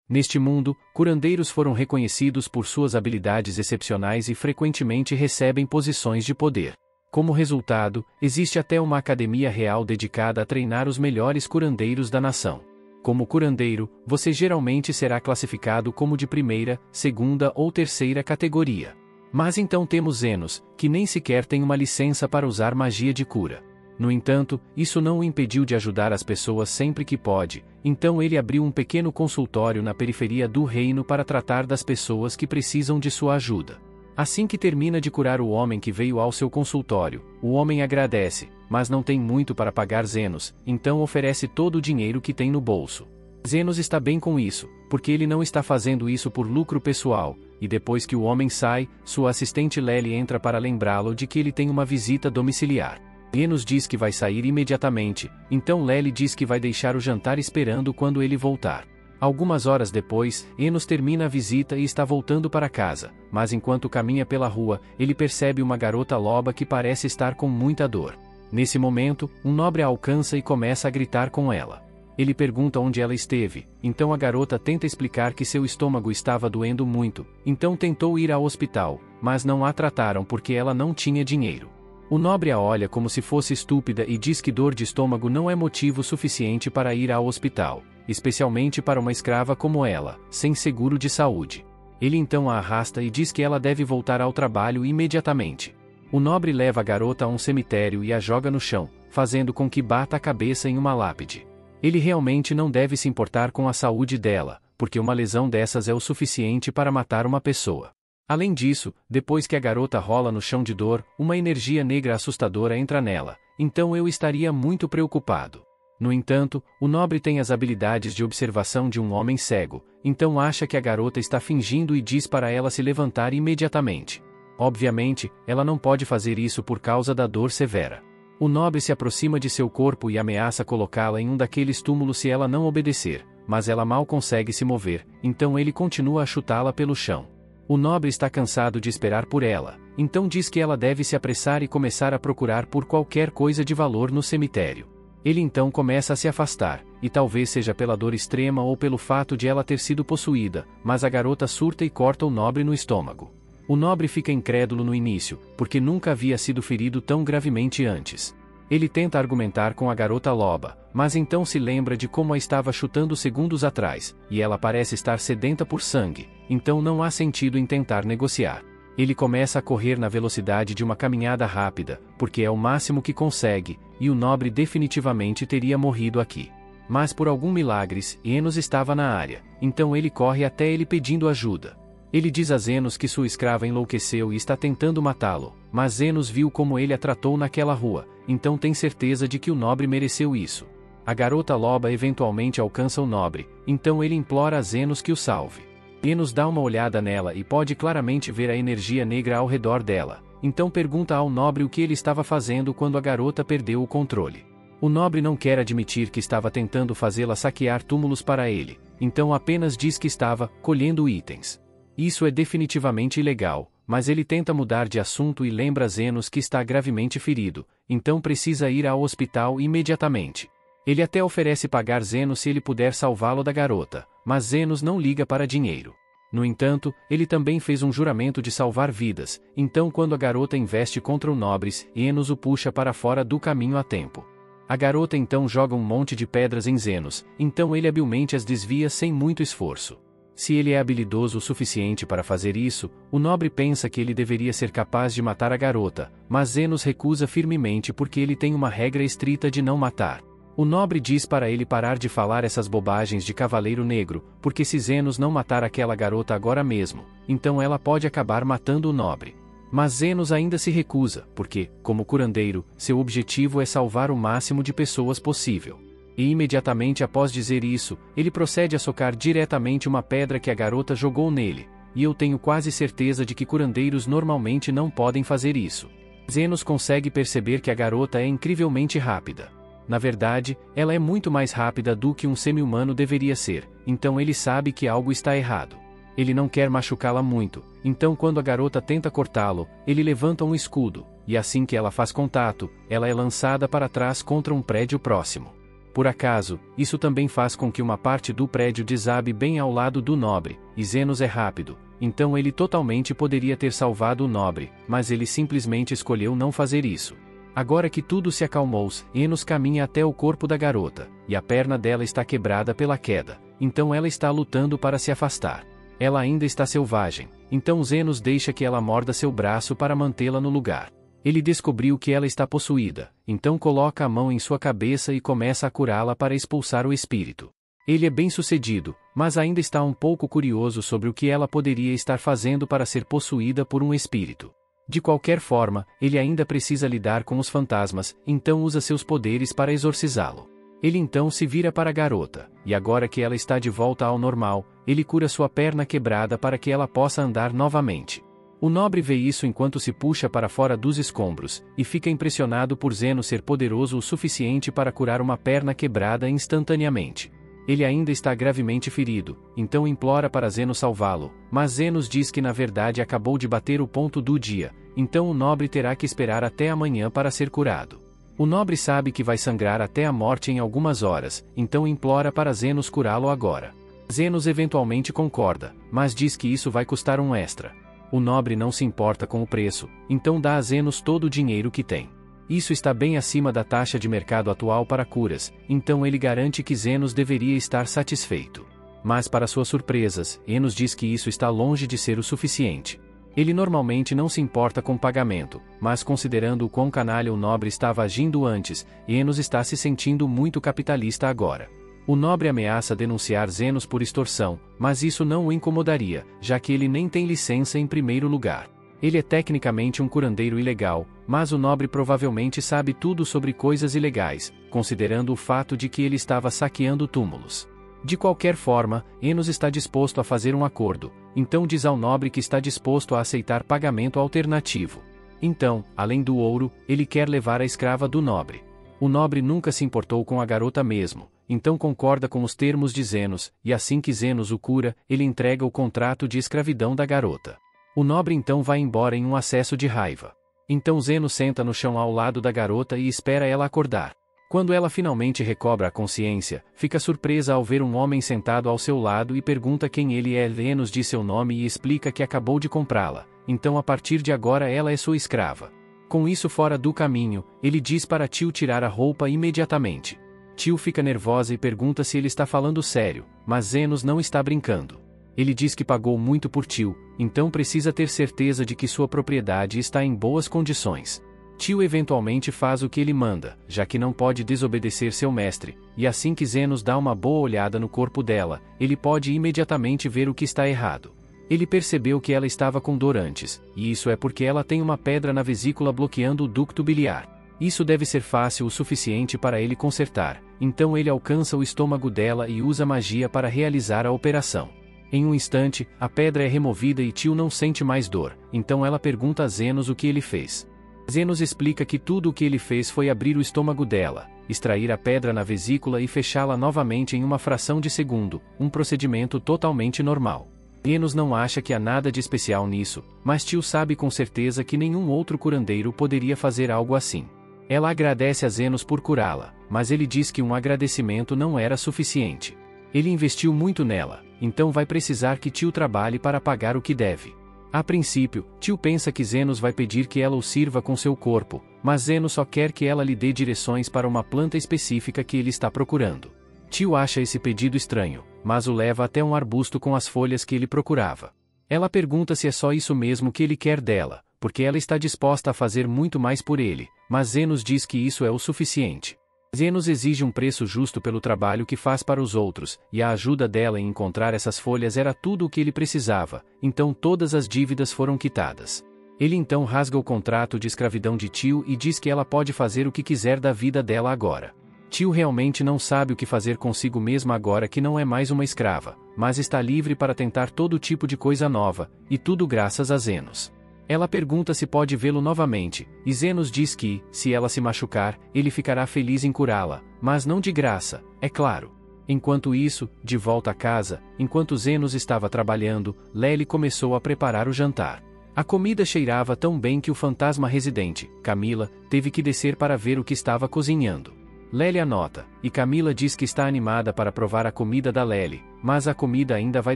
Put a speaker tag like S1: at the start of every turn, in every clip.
S1: Neste mundo, curandeiros foram reconhecidos por suas habilidades excepcionais e frequentemente recebem posições de poder. Como resultado, existe até uma academia real dedicada a treinar os melhores curandeiros da nação. Como curandeiro, você geralmente será classificado como de primeira, segunda ou terceira categoria. Mas então temos Zenos, que nem sequer tem uma licença para usar magia de cura. No entanto, isso não o impediu de ajudar as pessoas sempre que pode, então ele abriu um pequeno consultório na periferia do reino para tratar das pessoas que precisam de sua ajuda. Assim que termina de curar o homem que veio ao seu consultório, o homem agradece, mas não tem muito para pagar Zenos, então oferece todo o dinheiro que tem no bolso. Zenos está bem com isso, porque ele não está fazendo isso por lucro pessoal, e depois que o homem sai, sua assistente Lely entra para lembrá-lo de que ele tem uma visita domiciliar. Zenos diz que vai sair imediatamente, então Lely diz que vai deixar o jantar esperando quando ele voltar. Algumas horas depois, Enos termina a visita e está voltando para casa, mas enquanto caminha pela rua, ele percebe uma garota loba que parece estar com muita dor. Nesse momento, um nobre a alcança e começa a gritar com ela. Ele pergunta onde ela esteve, então a garota tenta explicar que seu estômago estava doendo muito, então tentou ir ao hospital, mas não a trataram porque ela não tinha dinheiro. O nobre a olha como se fosse estúpida e diz que dor de estômago não é motivo suficiente para ir ao hospital, especialmente para uma escrava como ela, sem seguro de saúde. Ele então a arrasta e diz que ela deve voltar ao trabalho imediatamente. O nobre leva a garota a um cemitério e a joga no chão, fazendo com que bata a cabeça em uma lápide. Ele realmente não deve se importar com a saúde dela, porque uma lesão dessas é o suficiente para matar uma pessoa. Além disso, depois que a garota rola no chão de dor, uma energia negra assustadora entra nela, então eu estaria muito preocupado. No entanto, o nobre tem as habilidades de observação de um homem cego, então acha que a garota está fingindo e diz para ela se levantar imediatamente. Obviamente, ela não pode fazer isso por causa da dor severa. O nobre se aproxima de seu corpo e ameaça colocá-la em um daqueles túmulos se ela não obedecer, mas ela mal consegue se mover, então ele continua a chutá-la pelo chão. O nobre está cansado de esperar por ela, então diz que ela deve se apressar e começar a procurar por qualquer coisa de valor no cemitério. Ele então começa a se afastar, e talvez seja pela dor extrema ou pelo fato de ela ter sido possuída, mas a garota surta e corta o nobre no estômago. O nobre fica incrédulo no início, porque nunca havia sido ferido tão gravemente antes. Ele tenta argumentar com a garota loba, mas então se lembra de como a estava chutando segundos atrás, e ela parece estar sedenta por sangue, então não há sentido em tentar negociar. Ele começa a correr na velocidade de uma caminhada rápida, porque é o máximo que consegue, e o nobre definitivamente teria morrido aqui. Mas por algum milagre, Enos estava na área, então ele corre até ele pedindo ajuda. Ele diz a Zenos que sua escrava enlouqueceu e está tentando matá-lo, mas Zenos viu como ele a tratou naquela rua, então tem certeza de que o nobre mereceu isso. A garota loba eventualmente alcança o nobre, então ele implora a Zenos que o salve. Enos dá uma olhada nela e pode claramente ver a energia negra ao redor dela, então pergunta ao nobre o que ele estava fazendo quando a garota perdeu o controle. O nobre não quer admitir que estava tentando fazê-la saquear túmulos para ele, então apenas diz que estava colhendo itens. Isso é definitivamente ilegal, mas ele tenta mudar de assunto e lembra Zenos que está gravemente ferido, então precisa ir ao hospital imediatamente. Ele até oferece pagar Zenos se ele puder salvá-lo da garota, mas Zenos não liga para dinheiro. No entanto, ele também fez um juramento de salvar vidas, então quando a garota investe contra o nobre, Enos o puxa para fora do caminho a tempo. A garota então joga um monte de pedras em Zenos, então ele habilmente as desvia sem muito esforço. Se ele é habilidoso o suficiente para fazer isso, o nobre pensa que ele deveria ser capaz de matar a garota, mas Zenos recusa firmemente porque ele tem uma regra estrita de não matar. O nobre diz para ele parar de falar essas bobagens de cavaleiro negro, porque se Zenos não matar aquela garota agora mesmo, então ela pode acabar matando o nobre. Mas Zenos ainda se recusa, porque, como curandeiro, seu objetivo é salvar o máximo de pessoas possível. E imediatamente após dizer isso, ele procede a socar diretamente uma pedra que a garota jogou nele, e eu tenho quase certeza de que curandeiros normalmente não podem fazer isso. Zenos consegue perceber que a garota é incrivelmente rápida. Na verdade, ela é muito mais rápida do que um semi-humano deveria ser, então ele sabe que algo está errado. Ele não quer machucá-la muito, então quando a garota tenta cortá-lo, ele levanta um escudo, e assim que ela faz contato, ela é lançada para trás contra um prédio próximo. Por acaso, isso também faz com que uma parte do prédio desabe bem ao lado do nobre, e Zenos é rápido, então ele totalmente poderia ter salvado o nobre, mas ele simplesmente escolheu não fazer isso. Agora que tudo se acalmou, Enos caminha até o corpo da garota, e a perna dela está quebrada pela queda, então ela está lutando para se afastar. Ela ainda está selvagem, então Zenos deixa que ela morda seu braço para mantê-la no lugar. Ele descobriu que ela está possuída, então coloca a mão em sua cabeça e começa a curá-la para expulsar o espírito. Ele é bem-sucedido, mas ainda está um pouco curioso sobre o que ela poderia estar fazendo para ser possuída por um espírito. De qualquer forma, ele ainda precisa lidar com os fantasmas, então usa seus poderes para exorcizá-lo. Ele então se vira para a garota, e agora que ela está de volta ao normal, ele cura sua perna quebrada para que ela possa andar novamente. O nobre vê isso enquanto se puxa para fora dos escombros, e fica impressionado por Zenos ser poderoso o suficiente para curar uma perna quebrada instantaneamente. Ele ainda está gravemente ferido, então implora para Zenos salvá-lo, mas Zenos diz que na verdade acabou de bater o ponto do dia, então o nobre terá que esperar até amanhã para ser curado. O nobre sabe que vai sangrar até a morte em algumas horas, então implora para Zenos curá-lo agora. Zenos eventualmente concorda, mas diz que isso vai custar um extra. O nobre não se importa com o preço, então dá a Zenos todo o dinheiro que tem. Isso está bem acima da taxa de mercado atual para curas, então ele garante que Zenos deveria estar satisfeito. Mas para suas surpresas, Enos diz que isso está longe de ser o suficiente. Ele normalmente não se importa com pagamento, mas considerando o quão canalha o nobre estava agindo antes, Enos está se sentindo muito capitalista agora. O nobre ameaça denunciar Zenos por extorsão, mas isso não o incomodaria, já que ele nem tem licença em primeiro lugar. Ele é tecnicamente um curandeiro ilegal, mas o nobre provavelmente sabe tudo sobre coisas ilegais, considerando o fato de que ele estava saqueando túmulos. De qualquer forma, Enos está disposto a fazer um acordo, então diz ao nobre que está disposto a aceitar pagamento alternativo. Então, além do ouro, ele quer levar a escrava do nobre. O nobre nunca se importou com a garota mesmo, então concorda com os termos de Zenos, e assim que Zenos o cura, ele entrega o contrato de escravidão da garota. O nobre então vai embora em um acesso de raiva. Então Zenos senta no chão ao lado da garota e espera ela acordar. Quando ela finalmente recobra a consciência, fica surpresa ao ver um homem sentado ao seu lado e pergunta quem ele é. Zenos diz seu nome e explica que acabou de comprá-la, então a partir de agora ela é sua escrava. Com isso fora do caminho, ele diz para Tio tirar a roupa imediatamente. Tio fica nervosa e pergunta se ele está falando sério, mas Zenos não está brincando. Ele diz que pagou muito por Tio, então precisa ter certeza de que sua propriedade está em boas condições. Tio eventualmente faz o que ele manda, já que não pode desobedecer seu mestre, e assim que Zenos dá uma boa olhada no corpo dela, ele pode imediatamente ver o que está errado. Ele percebeu que ela estava com dor antes, e isso é porque ela tem uma pedra na vesícula bloqueando o ducto biliar. Isso deve ser fácil o suficiente para ele consertar, então ele alcança o estômago dela e usa magia para realizar a operação. Em um instante, a pedra é removida e Tio não sente mais dor, então ela pergunta a Zenos o que ele fez. Zenos explica que tudo o que ele fez foi abrir o estômago dela, extrair a pedra na vesícula e fechá-la novamente em uma fração de segundo, um procedimento totalmente normal. Enos não acha que há nada de especial nisso, mas Tio sabe com certeza que nenhum outro curandeiro poderia fazer algo assim. Ela agradece a Zenos por curá-la, mas ele diz que um agradecimento não era suficiente. Ele investiu muito nela, então vai precisar que Tio trabalhe para pagar o que deve. A princípio, Tio pensa que Zenos vai pedir que ela o sirva com seu corpo, mas Zenos só quer que ela lhe dê direções para uma planta específica que ele está procurando. Tio acha esse pedido estranho, mas o leva até um arbusto com as folhas que ele procurava. Ela pergunta se é só isso mesmo que ele quer dela, porque ela está disposta a fazer muito mais por ele, mas Zenos diz que isso é o suficiente. Zenos exige um preço justo pelo trabalho que faz para os outros, e a ajuda dela em encontrar essas folhas era tudo o que ele precisava, então todas as dívidas foram quitadas. Ele então rasga o contrato de escravidão de Tio e diz que ela pode fazer o que quiser da vida dela agora. Tio realmente não sabe o que fazer consigo mesma agora que não é mais uma escrava, mas está livre para tentar todo tipo de coisa nova, e tudo graças a Zenos. Ela pergunta se pode vê-lo novamente, e Zenos diz que, se ela se machucar, ele ficará feliz em curá-la, mas não de graça, é claro. Enquanto isso, de volta a casa, enquanto Zenos estava trabalhando, Lely começou a preparar o jantar. A comida cheirava tão bem que o fantasma residente, Camila, teve que descer para ver o que estava cozinhando. Lely anota, e Camila diz que está animada para provar a comida da Lely, mas a comida ainda vai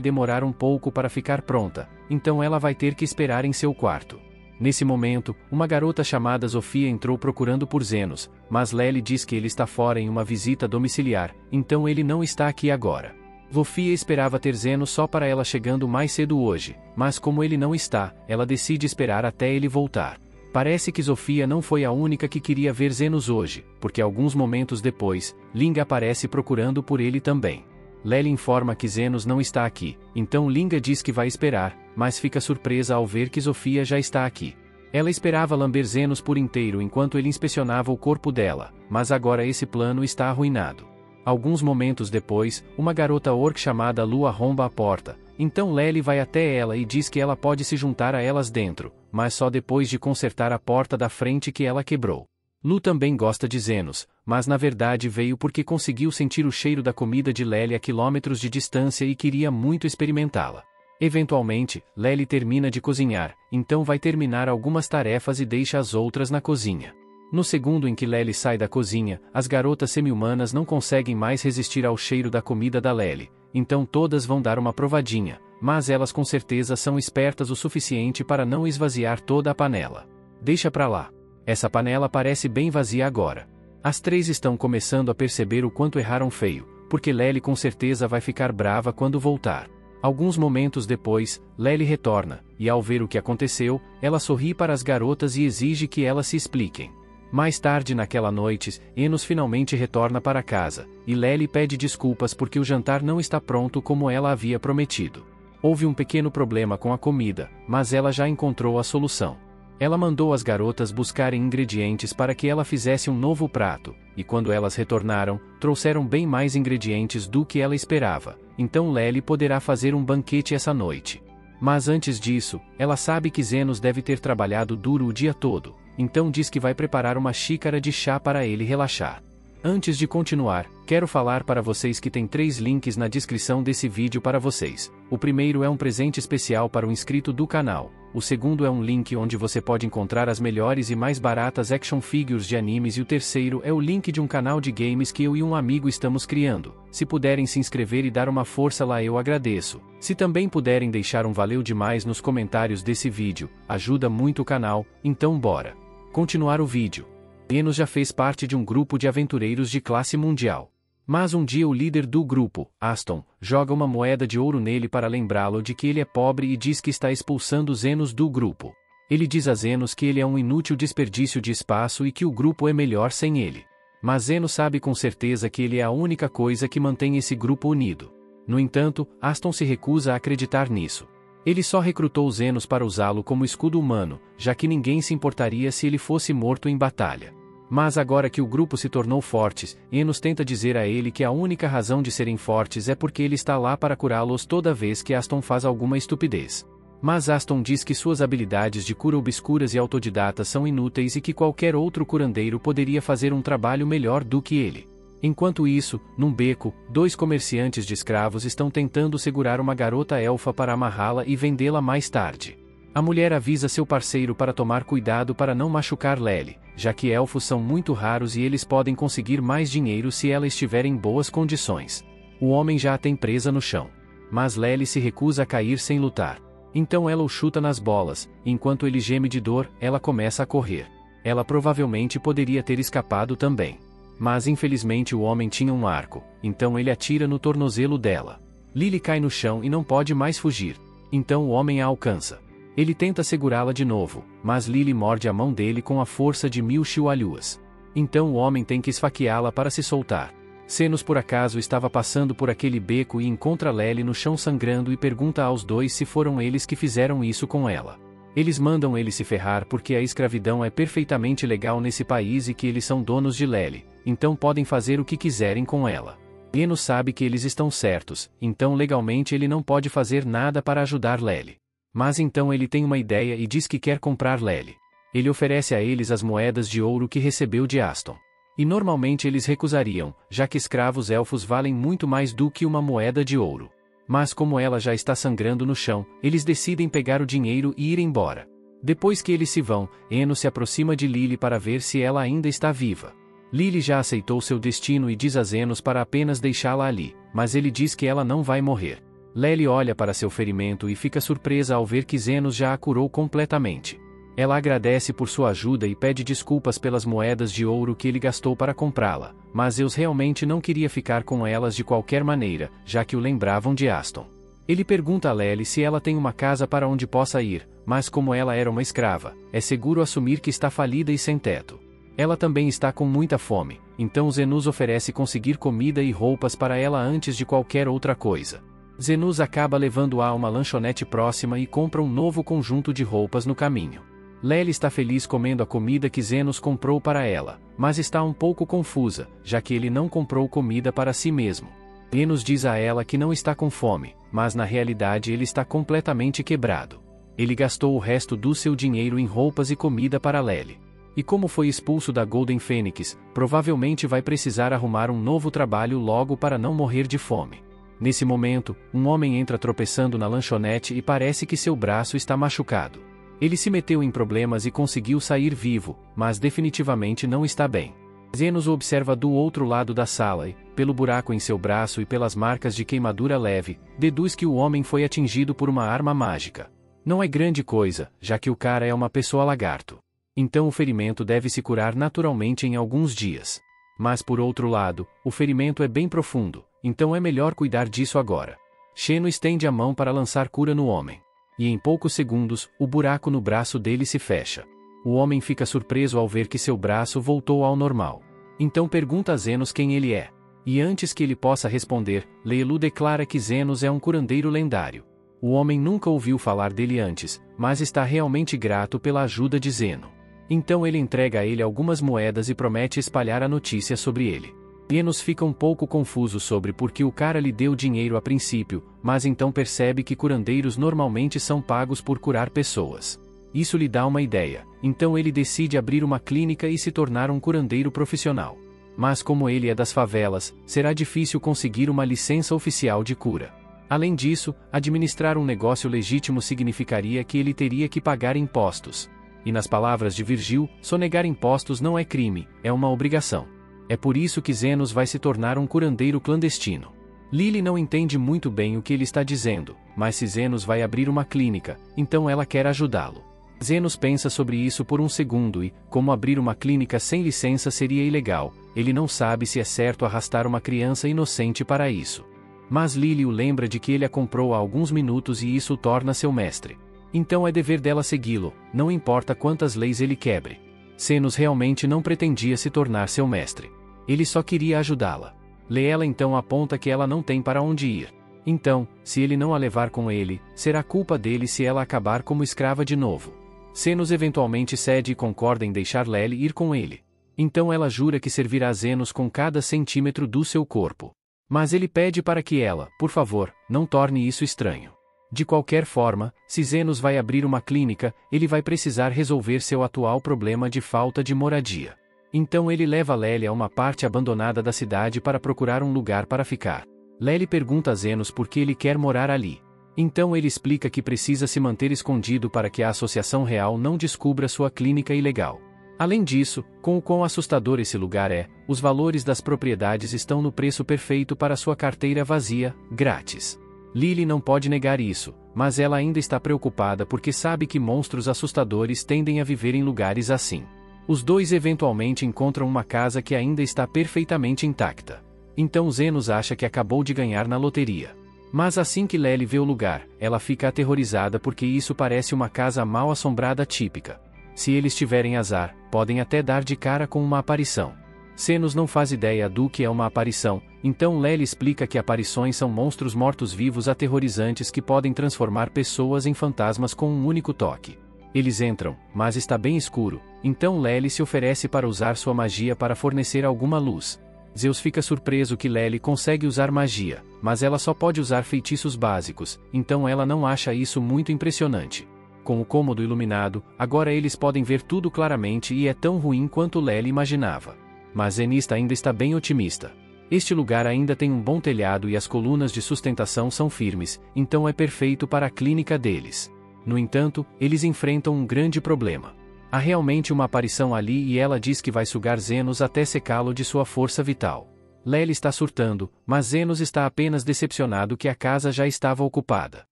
S1: demorar um pouco para ficar pronta, então ela vai ter que esperar em seu quarto. Nesse momento, uma garota chamada Sofia entrou procurando por Zenos, mas Lely diz que ele está fora em uma visita domiciliar, então ele não está aqui agora. Sofia esperava ter Zenos só para ela chegando mais cedo hoje, mas como ele não está, ela decide esperar até ele voltar. Parece que Sofia não foi a única que queria ver Zenos hoje, porque alguns momentos depois, Linga aparece procurando por ele também. Lely informa que Zenos não está aqui, então Linga diz que vai esperar, mas fica surpresa ao ver que Sofia já está aqui. Ela esperava lamber Zenos por inteiro enquanto ele inspecionava o corpo dela, mas agora esse plano está arruinado. Alguns momentos depois, uma garota orc chamada Lu arromba a porta, então Lely vai até ela e diz que ela pode se juntar a elas dentro, mas só depois de consertar a porta da frente que ela quebrou. Lu também gosta de Zenos, mas na verdade veio porque conseguiu sentir o cheiro da comida de Lely a quilômetros de distância e queria muito experimentá-la. Eventualmente, Lely termina de cozinhar, então vai terminar algumas tarefas e deixa as outras na cozinha. No segundo em que Lely sai da cozinha, as garotas semi-humanas não conseguem mais resistir ao cheiro da comida da Lely, então todas vão dar uma provadinha, mas elas com certeza são espertas o suficiente para não esvaziar toda a panela. Deixa pra lá. Essa panela parece bem vazia agora. As três estão começando a perceber o quanto erraram feio, porque Lely com certeza vai ficar brava quando voltar. Alguns momentos depois, Lely retorna, e ao ver o que aconteceu, ela sorri para as garotas e exige que elas se expliquem. Mais tarde naquela noite, Enos finalmente retorna para casa, e Lely pede desculpas porque o jantar não está pronto como ela havia prometido. Houve um pequeno problema com a comida, mas ela já encontrou a solução. Ela mandou as garotas buscarem ingredientes para que ela fizesse um novo prato, e quando elas retornaram, trouxeram bem mais ingredientes do que ela esperava, então Lely poderá fazer um banquete essa noite. Mas antes disso, ela sabe que Zenos deve ter trabalhado duro o dia todo, então diz que vai preparar uma xícara de chá para ele relaxar. Antes de continuar, quero falar para vocês que tem 3 links na descrição desse vídeo para vocês. O primeiro é um presente especial para o inscrito do canal. O segundo é um link onde você pode encontrar as melhores e mais baratas action figures de animes e o terceiro é o link de um canal de games que eu e um amigo estamos criando. Se puderem se inscrever e dar uma força lá eu agradeço. Se também puderem deixar um valeu demais nos comentários desse vídeo, ajuda muito o canal, então bora continuar o vídeo. Enos já fez parte de um grupo de aventureiros de classe mundial. Mas um dia o líder do grupo, Aston, joga uma moeda de ouro nele para lembrá-lo de que ele é pobre e diz que está expulsando Zenos do grupo. Ele diz a Zenos que ele é um inútil desperdício de espaço e que o grupo é melhor sem ele. Mas Zenos sabe com certeza que ele é a única coisa que mantém esse grupo unido. No entanto, Aston se recusa a acreditar nisso. Ele só recrutou Zenos para usá-lo como escudo humano, já que ninguém se importaria se ele fosse morto em batalha. Mas agora que o grupo se tornou forte, Enos tenta dizer a ele que a única razão de serem fortes é porque ele está lá para curá-los toda vez que Aston faz alguma estupidez. Mas Aston diz que suas habilidades de cura obscuras e autodidata são inúteis e que qualquer outro curandeiro poderia fazer um trabalho melhor do que ele. Enquanto isso, num beco, 2 comerciantes de escravos estão tentando segurar uma garota elfa para amarrá-la e vendê-la mais tarde. A mulher avisa seu parceiro para tomar cuidado para não machucar Lely, já que elfos são muito raros e eles podem conseguir mais dinheiro se ela estiver em boas condições. O homem já a tem presa no chão. Mas Lely se recusa a cair sem lutar. Então ela o chuta nas bolas, e enquanto ele geme de dor, ela começa a correr. Ela provavelmente poderia ter escapado também. Mas infelizmente o homem tinha um arco, então ele atira no tornozelo dela. Lily cai no chão e não pode mais fugir. Então o homem a alcança. Ele tenta segurá-la de novo, mas Lily morde a mão dele com a força de 1000 chihuahuas. Então o homem tem que esfaqueá-la para se soltar. Zenos por acaso estava passando por aquele beco e encontra Lely no chão sangrando e pergunta aos dois se foram eles que fizeram isso com ela. Eles mandam ele se ferrar porque a escravidão é perfeitamente legal nesse país e que eles são donos de Lely, então podem fazer o que quiserem com ela. Enos sabe que eles estão certos, então legalmente ele não pode fazer nada para ajudar Lely. Mas então ele tem uma ideia e diz que quer comprar Lely. Ele oferece a eles as moedas de ouro que recebeu de Aston. E normalmente eles recusariam, já que escravos elfos valem muito mais do que uma moeda de ouro. Mas como ela já está sangrando no chão, eles decidem pegar o dinheiro e ir embora. Depois que eles se vão, Enos se aproxima de Lily para ver se ela ainda está viva. Lily já aceitou seu destino e diz a Zenos para apenas deixá-la ali, mas ele diz que ela não vai morrer. Lely olha para seu ferimento e fica surpresa ao ver que Zenos já a curou completamente. Ela agradece por sua ajuda e pede desculpas pelas moedas de ouro que ele gastou para comprá-la, mas Zeus realmente não queria ficar com elas de qualquer maneira, já que o lembravam de Aston. Ele pergunta a Lely se ela tem uma casa para onde possa ir, mas como ela era uma escrava, é seguro assumir que está falida e sem teto. Ela também está com muita fome, então Zenos oferece conseguir comida e roupas para ela antes de qualquer outra coisa. Zenos acaba levando-a a uma lanchonete próxima e compra um novo conjunto de roupas no caminho. Lely está feliz comendo a comida que Zenos comprou para ela, mas está um pouco confusa, já que ele não comprou comida para si mesmo. Zenos diz a ela que não está com fome, mas na realidade ele está completamente quebrado. Ele gastou o resto do seu dinheiro em roupas e comida para Lely. E como foi expulso da Golden Phoenix, provavelmente vai precisar arrumar um novo trabalho logo para não morrer de fome. Nesse momento, um homem entra tropeçando na lanchonete e parece que seu braço está machucado. Ele se meteu em problemas e conseguiu sair vivo, mas definitivamente não está bem. Zenos o observa do outro lado da sala e, pelo buraco em seu braço e pelas marcas de queimadura leve, deduz que o homem foi atingido por uma arma mágica. Não é grande coisa, já que o cara é uma pessoa lagarto. Então o ferimento deve se curar naturalmente em alguns dias. Mas por outro lado, o ferimento é bem profundo, então é melhor cuidar disso agora. Xeno estende a mão para lançar cura no homem. E em poucos segundos, o buraco no braço dele se fecha. O homem fica surpreso ao ver que seu braço voltou ao normal. Então pergunta a Zenos quem ele é. E antes que ele possa responder, Leilu declara que Zenos é um curandeiro lendário. O homem nunca ouviu falar dele antes, mas está realmente grato pela ajuda de Zeno. Então ele entrega a ele algumas moedas e promete espalhar a notícia sobre ele. Zenos fica um pouco confuso sobre por que o cara lhe deu dinheiro a princípio, mas então percebe que curandeiros normalmente são pagos por curar pessoas. Isso lhe dá uma ideia, então ele decide abrir uma clínica e se tornar um curandeiro profissional. Mas como ele é das favelas, será difícil conseguir uma licença oficial de cura. Além disso, administrar um negócio legítimo significaria que ele teria que pagar impostos. E nas palavras de Virgil, sonegar impostos não é crime, é uma obrigação. É por isso que Zenos vai se tornar um curandeiro clandestino. Lily não entende muito bem o que ele está dizendo, mas se Zenos vai abrir uma clínica, então ela quer ajudá-lo. Zenos pensa sobre isso por um segundo e, como abrir uma clínica sem licença seria ilegal, ele não sabe se é certo arrastar uma criança inocente para isso. Mas Lily o lembra de que ele a comprou há alguns minutos e isso o torna seu mestre. Então é dever dela segui-lo, não importa quantas leis ele quebre. Zenos realmente não pretendia se tornar seu mestre. Ele só queria ajudá-la. Leela então aponta que ela não tem para onde ir. Então, se ele não a levar com ele, será culpa dele se ela acabar como escrava de novo. Zenos eventualmente cede e concorda em deixar Lely ir com ele. Então ela jura que servirá Zenos com cada centímetro do seu corpo. Mas ele pede para que ela, por favor, não torne isso estranho. De qualquer forma, se Zenos vai abrir uma clínica, ele vai precisar resolver seu atual problema de falta de moradia. Então ele leva Lely a uma parte abandonada da cidade para procurar um lugar para ficar. Lely pergunta a Zenos por que ele quer morar ali. Então ele explica que precisa se manter escondido para que a Associação Real não descubra sua clínica ilegal. Além disso, com o quão assustador esse lugar é, os valores das propriedades estão no preço perfeito para sua carteira vazia, grátis. Lily não pode negar isso, mas ela ainda está preocupada porque sabe que monstros assustadores tendem a viver em lugares assim. Os dois eventualmente encontram uma casa que ainda está perfeitamente intacta. Então Zenos acha que acabou de ganhar na loteria. Mas assim que Lely vê o lugar, ela fica aterrorizada porque isso parece uma casa mal assombrada típica. Se eles tiverem azar, podem até dar de cara com uma aparição. Zenos não faz ideia do que é uma aparição, então Lely explica que aparições são monstros mortos-vivos aterrorizantes que podem transformar pessoas em fantasmas com um único toque. Eles entram, mas está bem escuro, então Lely se oferece para usar sua magia para fornecer alguma luz. Zeus fica surpreso que Lely consegue usar magia, mas ela só pode usar feitiços básicos, então ela não acha isso muito impressionante. Com o cômodo iluminado, agora eles podem ver tudo claramente e é tão ruim quanto Lely imaginava. Mas Zenista ainda está bem otimista. Este lugar ainda tem um bom telhado e as colunas de sustentação são firmes, então é perfeito para a clínica deles. No entanto, eles enfrentam um grande problema. Há realmente uma aparição ali e ela diz que vai sugar Zenos até secá-lo de sua força vital. Lely está surtando, mas Zenos está apenas decepcionado que a casa já estava ocupada.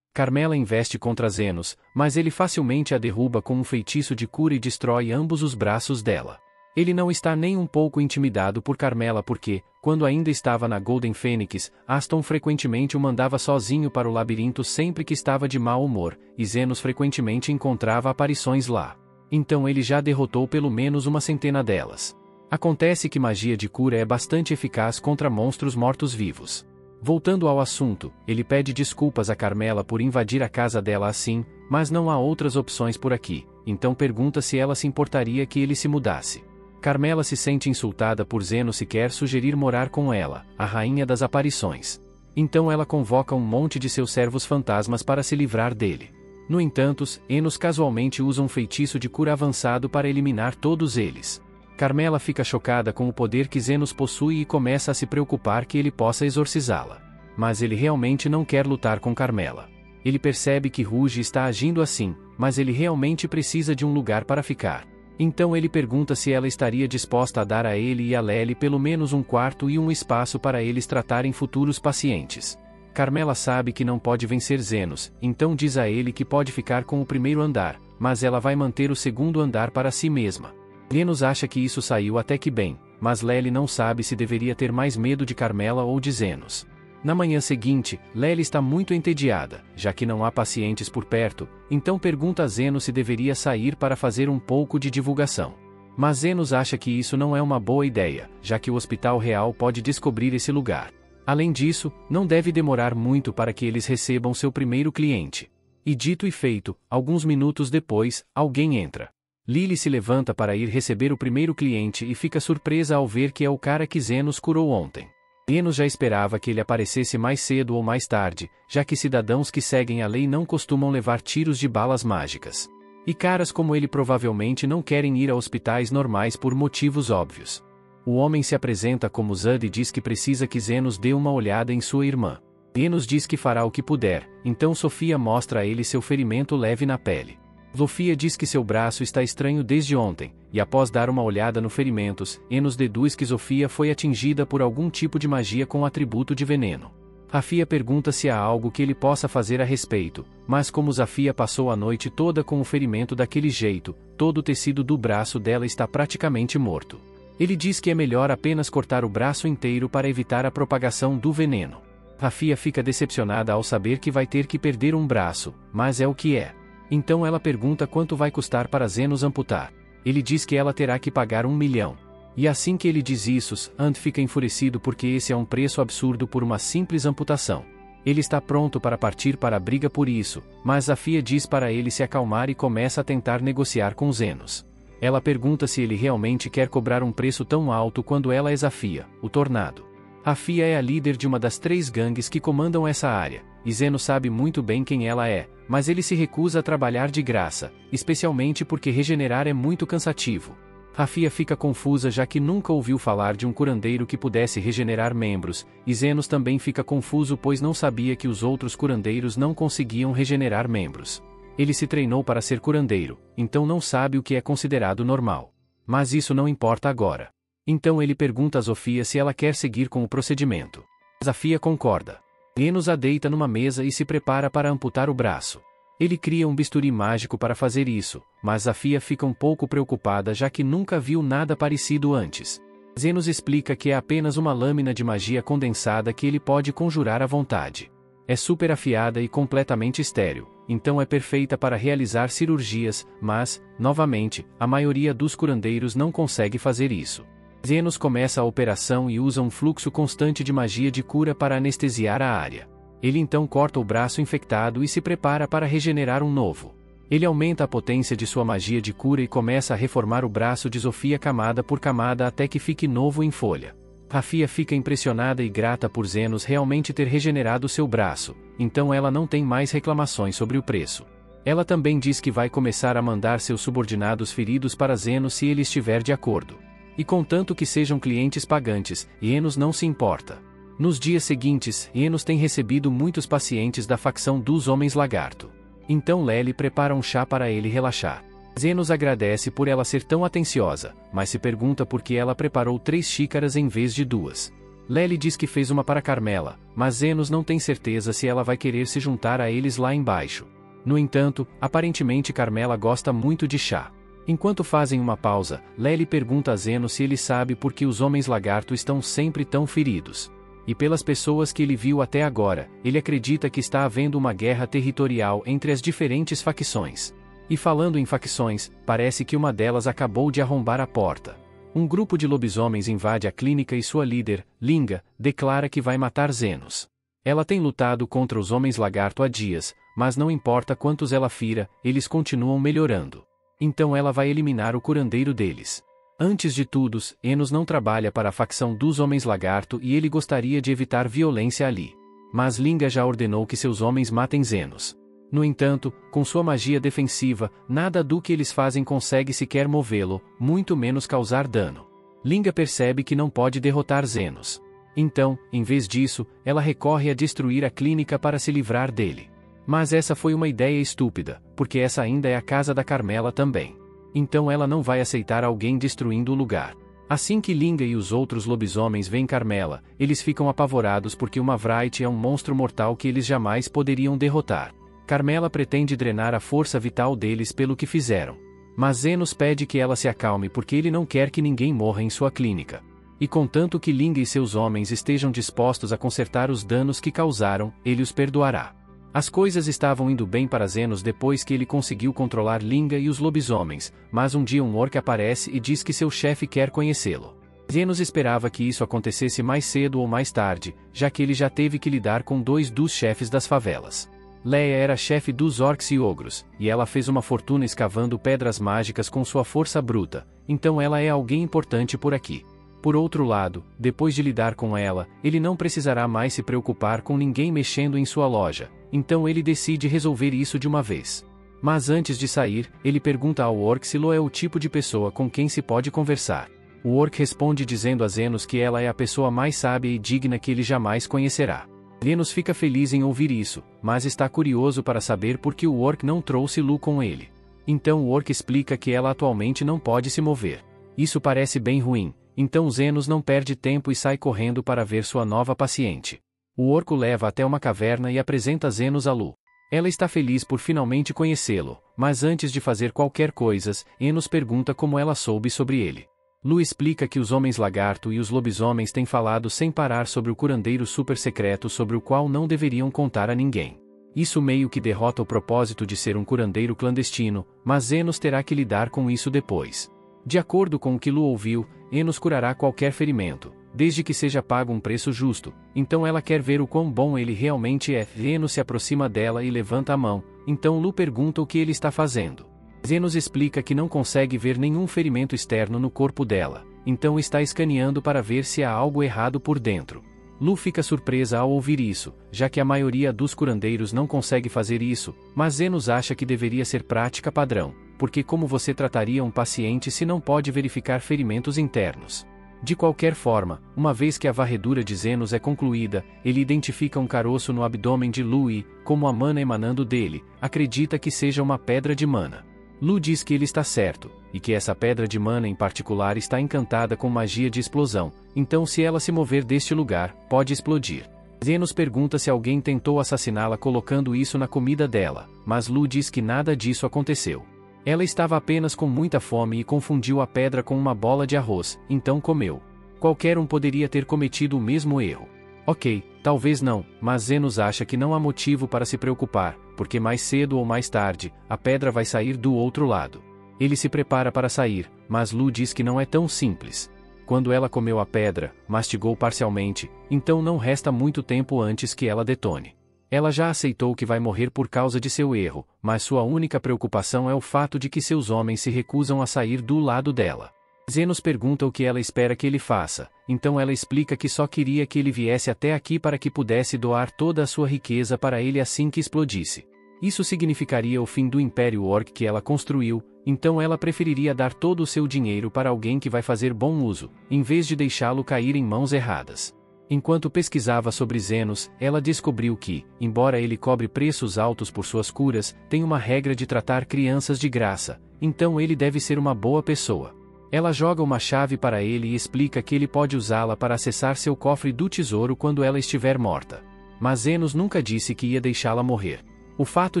S1: Carmela investe contra Zenos, mas ele facilmente a derruba com um feitiço de cura e destrói ambos os braços dela. Ele não está nem um pouco intimidado por Carmela porque, quando ainda estava na Golden Fênix, Aston frequentemente o mandava sozinho para o labirinto sempre que estava de mau humor, e Zenos frequentemente encontrava aparições lá. Então ele já derrotou pelo menos uma centena delas. Acontece que magia de cura é bastante eficaz contra monstros mortos-vivos. Voltando ao assunto, ele pede desculpas a Carmela por invadir a casa dela assim, mas não há outras opções por aqui, então pergunta se ela se importaria que ele se mudasse. Carmela se sente insultada por Zenos e quer sugerir morar com ela, a rainha das aparições. Então ela convoca um monte de seus servos fantasmas para se livrar dele. No entanto, Enos casualmente usa um feitiço de cura avançado para eliminar todos eles. Carmela fica chocada com o poder que Zenos possui e começa a se preocupar que ele possa exorcizá-la. Mas ele realmente não quer lutar com Carmela. Ele percebe que Rouge está agindo assim, mas ele realmente precisa de um lugar para ficar. Então ele pergunta se ela estaria disposta a dar a ele e a Lely pelo menos um quarto e um espaço para eles tratarem futuros pacientes. Carmela sabe que não pode vencer Zenos, então diz a ele que pode ficar com o primeiro andar, mas ela vai manter o segundo andar para si mesma. Zenos acha que isso saiu até que bem, mas Lely não sabe se deveria ter mais medo de Carmela ou de Zenos. Na manhã seguinte, Lely está muito entediada, já que não há pacientes por perto, então pergunta a Zenos se deveria sair para fazer um pouco de divulgação. Mas Zenos acha que isso não é uma boa ideia, já que o Hospital Real pode descobrir esse lugar. Além disso, não deve demorar muito para que eles recebam seu primeiro cliente. E dito e feito, alguns minutos depois, alguém entra. Lily se levanta para ir receber o primeiro cliente e fica surpresa ao ver que é o cara que Zenos curou ontem. Zenos já esperava que ele aparecesse mais cedo ou mais tarde, já que cidadãos que seguem a lei não costumam levar tiros de balas mágicas. E caras como ele provavelmente não querem ir a hospitais normais por motivos óbvios. O homem se apresenta como Zud e diz que precisa que Zenos dê uma olhada em sua irmã. Zenos diz que fará o que puder, então Sofia mostra a ele seu ferimento leve na pele. Sofia diz que seu braço está estranho desde ontem, e após dar uma olhada no ferimentos, Enos deduz que Sofia foi atingida por algum tipo de magia com atributo de veneno. Rafia pergunta se há algo que ele possa fazer a respeito, mas como Zafia passou a noite toda com o ferimento daquele jeito, todo o tecido do braço dela está praticamente morto. Ele diz que é melhor apenas cortar o braço inteiro para evitar a propagação do veneno. Rafia fica decepcionada ao saber que vai ter que perder um braço, mas é o que é. Então ela pergunta quanto vai custar para Zenos amputar. Ele diz que ela terá que pagar 1 milhão. E assim que ele diz isso, Ant fica enfurecido porque esse é um preço absurdo por uma simples amputação. Ele está pronto para partir para a briga por isso, mas Zafia diz para ele se acalmar e começa a tentar negociar com Zenos. Ela pergunta se ele realmente quer cobrar um preço tão alto quando ela é Zafia, o Tornado. Rafia é a líder de uma das 3 gangues que comandam essa área, e Zenos sabe muito bem quem ela é, mas ele se recusa a trabalhar de graça, especialmente porque regenerar é muito cansativo. Rafia fica confusa já que nunca ouviu falar de um curandeiro que pudesse regenerar membros, e Zenos também fica confuso pois não sabia que os outros curandeiros não conseguiam regenerar membros. Ele se treinou para ser curandeiro, então não sabe o que é considerado normal. Mas isso não importa agora. Então ele pergunta a Sofia se ela quer seguir com o procedimento. Zafia concorda. Enos a deita numa mesa e se prepara para amputar o braço. Ele cria um bisturi mágico para fazer isso, mas Zafia fica um pouco preocupada já que nunca viu nada parecido antes. Zenos explica que é apenas uma lâmina de magia condensada que ele pode conjurar à vontade. É super afiada e completamente estéril, então é perfeita para realizar cirurgias, mas, novamente, a maioria dos curandeiros não consegue fazer isso. Zenos começa a operação e usa um fluxo constante de magia de cura para anestesiar a área. Ele então corta o braço infectado e se prepara para regenerar um novo. Ele aumenta a potência de sua magia de cura e começa a reformar o braço de Sofia camada por camada até que fique novo em folha. Rafia fica impressionada e grata por Zenos realmente ter regenerado seu braço, então ela não tem mais reclamações sobre o preço. Ela também diz que vai começar a mandar seus subordinados feridos para Zenos se ele estiver de acordo. E contanto que sejam clientes pagantes, Enos não se importa. Nos dias seguintes, Enos tem recebido muitos pacientes da facção dos Homens Lagarto. Então Lely prepara um chá para ele relaxar. Zenos agradece por ela ser tão atenciosa, mas se pergunta por que ela preparou 3 xícaras em vez de 2. Lely diz que fez uma para Carmela, mas Zenos não tem certeza se ela vai querer se juntar a eles lá embaixo. No entanto, aparentemente Carmela gosta muito de chá. Enquanto fazem uma pausa, Lely pergunta a Zenos se ele sabe por que os homens lagarto estão sempre tão feridos. E pelas pessoas que ele viu até agora, ele acredita que está havendo uma guerra territorial entre as diferentes facções. E falando em facções, parece que uma delas acabou de arrombar a porta. Um grupo de lobisomens invade a clínica e sua líder, Linga, declara que vai matar Zenos. Ela tem lutado contra os homens lagarto há dias, mas não importa quantos ela fira, eles continuam melhorando. Então ela vai eliminar o curandeiro deles. Antes de tudo, Enos não trabalha para a facção dos homens lagarto e ele gostaria de evitar violência ali. Mas Linga já ordenou que seus homens matem Zenos. No entanto, com sua magia defensiva, nada do que eles fazem consegue sequer movê-lo, muito menos causar dano. Linga percebe que não pode derrotar Zenos. Então, em vez disso, ela recorre a destruir a clínica para se livrar dele. Mas essa foi uma ideia estúpida, porque essa ainda é a casa da Carmela também. Então ela não vai aceitar alguém destruindo o lugar. Assim que Linga e os outros lobisomens veem Carmela, eles ficam apavorados porque uma Wright é um monstro mortal que eles jamais poderiam derrotar. Carmela pretende drenar a força vital deles pelo que fizeram. Mas Zenos pede que ela se acalme porque ele não quer que ninguém morra em sua clínica. E contanto que Linga e seus homens estejam dispostos a consertar os danos que causaram, ele os perdoará. As coisas estavam indo bem para Zenos depois que ele conseguiu controlar Linga e os lobisomens, mas um dia um orc aparece e diz que seu chefe quer conhecê-lo. Zenos esperava que isso acontecesse mais cedo ou mais tarde, já que ele já teve que lidar com 2 dos chefes das favelas. Leia era chefe dos orcs e ogros, e ela fez uma fortuna escavando pedras mágicas com sua força bruta, então ela é alguém importante por aqui. Por outro lado, depois de lidar com ela, ele não precisará mais se preocupar com ninguém mexendo em sua loja, então ele decide resolver isso de uma vez. Mas antes de sair, ele pergunta ao orc se Lo é o tipo de pessoa com quem se pode conversar. O orc responde dizendo a Zenos que ela é a pessoa mais sábia e digna que ele jamais conhecerá. Zenos fica feliz em ouvir isso, mas está curioso para saber por que o orc não trouxe Lu com ele. Então o orc explica que ela atualmente não pode se mover. Isso parece bem ruim, então Zenos não perde tempo e sai correndo para ver sua nova paciente. O orc o leva até uma caverna e apresenta Zenos a Lu. Ela está feliz por finalmente conhecê-lo, mas antes de fazer qualquer coisa, Enos pergunta como ela soube sobre ele. Lu explica que os homens lagarto e os lobisomens têm falado sem parar sobre o curandeiro super secreto sobre o qual não deveriam contar a ninguém. Isso meio que derrota o propósito de ser um curandeiro clandestino, mas Enos terá que lidar com isso depois. De acordo com o que Lu ouviu, Enos curará qualquer ferimento, desde que seja pago um preço justo, então ela quer ver o quão bom ele realmente é. Enos se aproxima dela e levanta a mão, então Lu pergunta o que ele está fazendo. Zenos explica que não consegue ver nenhum ferimento externo no corpo dela, então está escaneando para ver se há algo errado por dentro. Lu fica surpresa ao ouvir isso, já que a maioria dos curandeiros não consegue fazer isso, mas Zenos acha que deveria ser prática padrão, porque como você trataria um paciente se não pode verificar ferimentos internos? De qualquer forma, uma vez que a varredura de Zenos é concluída, ele identifica um caroço no abdômen de Lu e, como a mana emanando dele, acredita que seja uma pedra de mana. Lu diz que ele está certo, e que essa pedra de mana em particular está encantada com magia de explosão, então se ela se mover deste lugar, pode explodir. Zenos pergunta se alguém tentou assassiná-la colocando isso na comida dela, mas Lu diz que nada disso aconteceu. Ela estava apenas com muita fome e confundiu a pedra com uma bola de arroz, então comeu. Qualquer um poderia ter cometido o mesmo erro. Ok, talvez não, mas Zenos acha que não há motivo para se preocupar, porque mais cedo ou mais tarde, a pedra vai sair do outro lado. Ele se prepara para sair, mas Lu diz que não é tão simples. Quando ela comeu a pedra, mastigou parcialmente, então não resta muito tempo antes que ela detone. Ela já aceitou que vai morrer por causa de seu erro, mas sua única preocupação é o fato de que seus homens se recusam a sair do lado dela. Zenos pergunta o que ela espera que ele faça, então ela explica que só queria que ele viesse até aqui para que pudesse doar toda a sua riqueza para ele assim que explodisse. Isso significaria o fim do Império Orc que ela construiu, então ela preferiria dar todo o seu dinheiro para alguém que vai fazer bom uso, em vez de deixá-lo cair em mãos erradas. Enquanto pesquisava sobre Zenos, ela descobriu que, embora ele cobre preços altos por suas curas, tem uma regra de tratar crianças de graça, então ele deve ser uma boa pessoa. Ela joga uma chave para ele e explica que ele pode usá-la para acessar seu cofre do tesouro quando ela estiver morta. Mas Zenos nunca disse que ia deixá-la morrer. O fato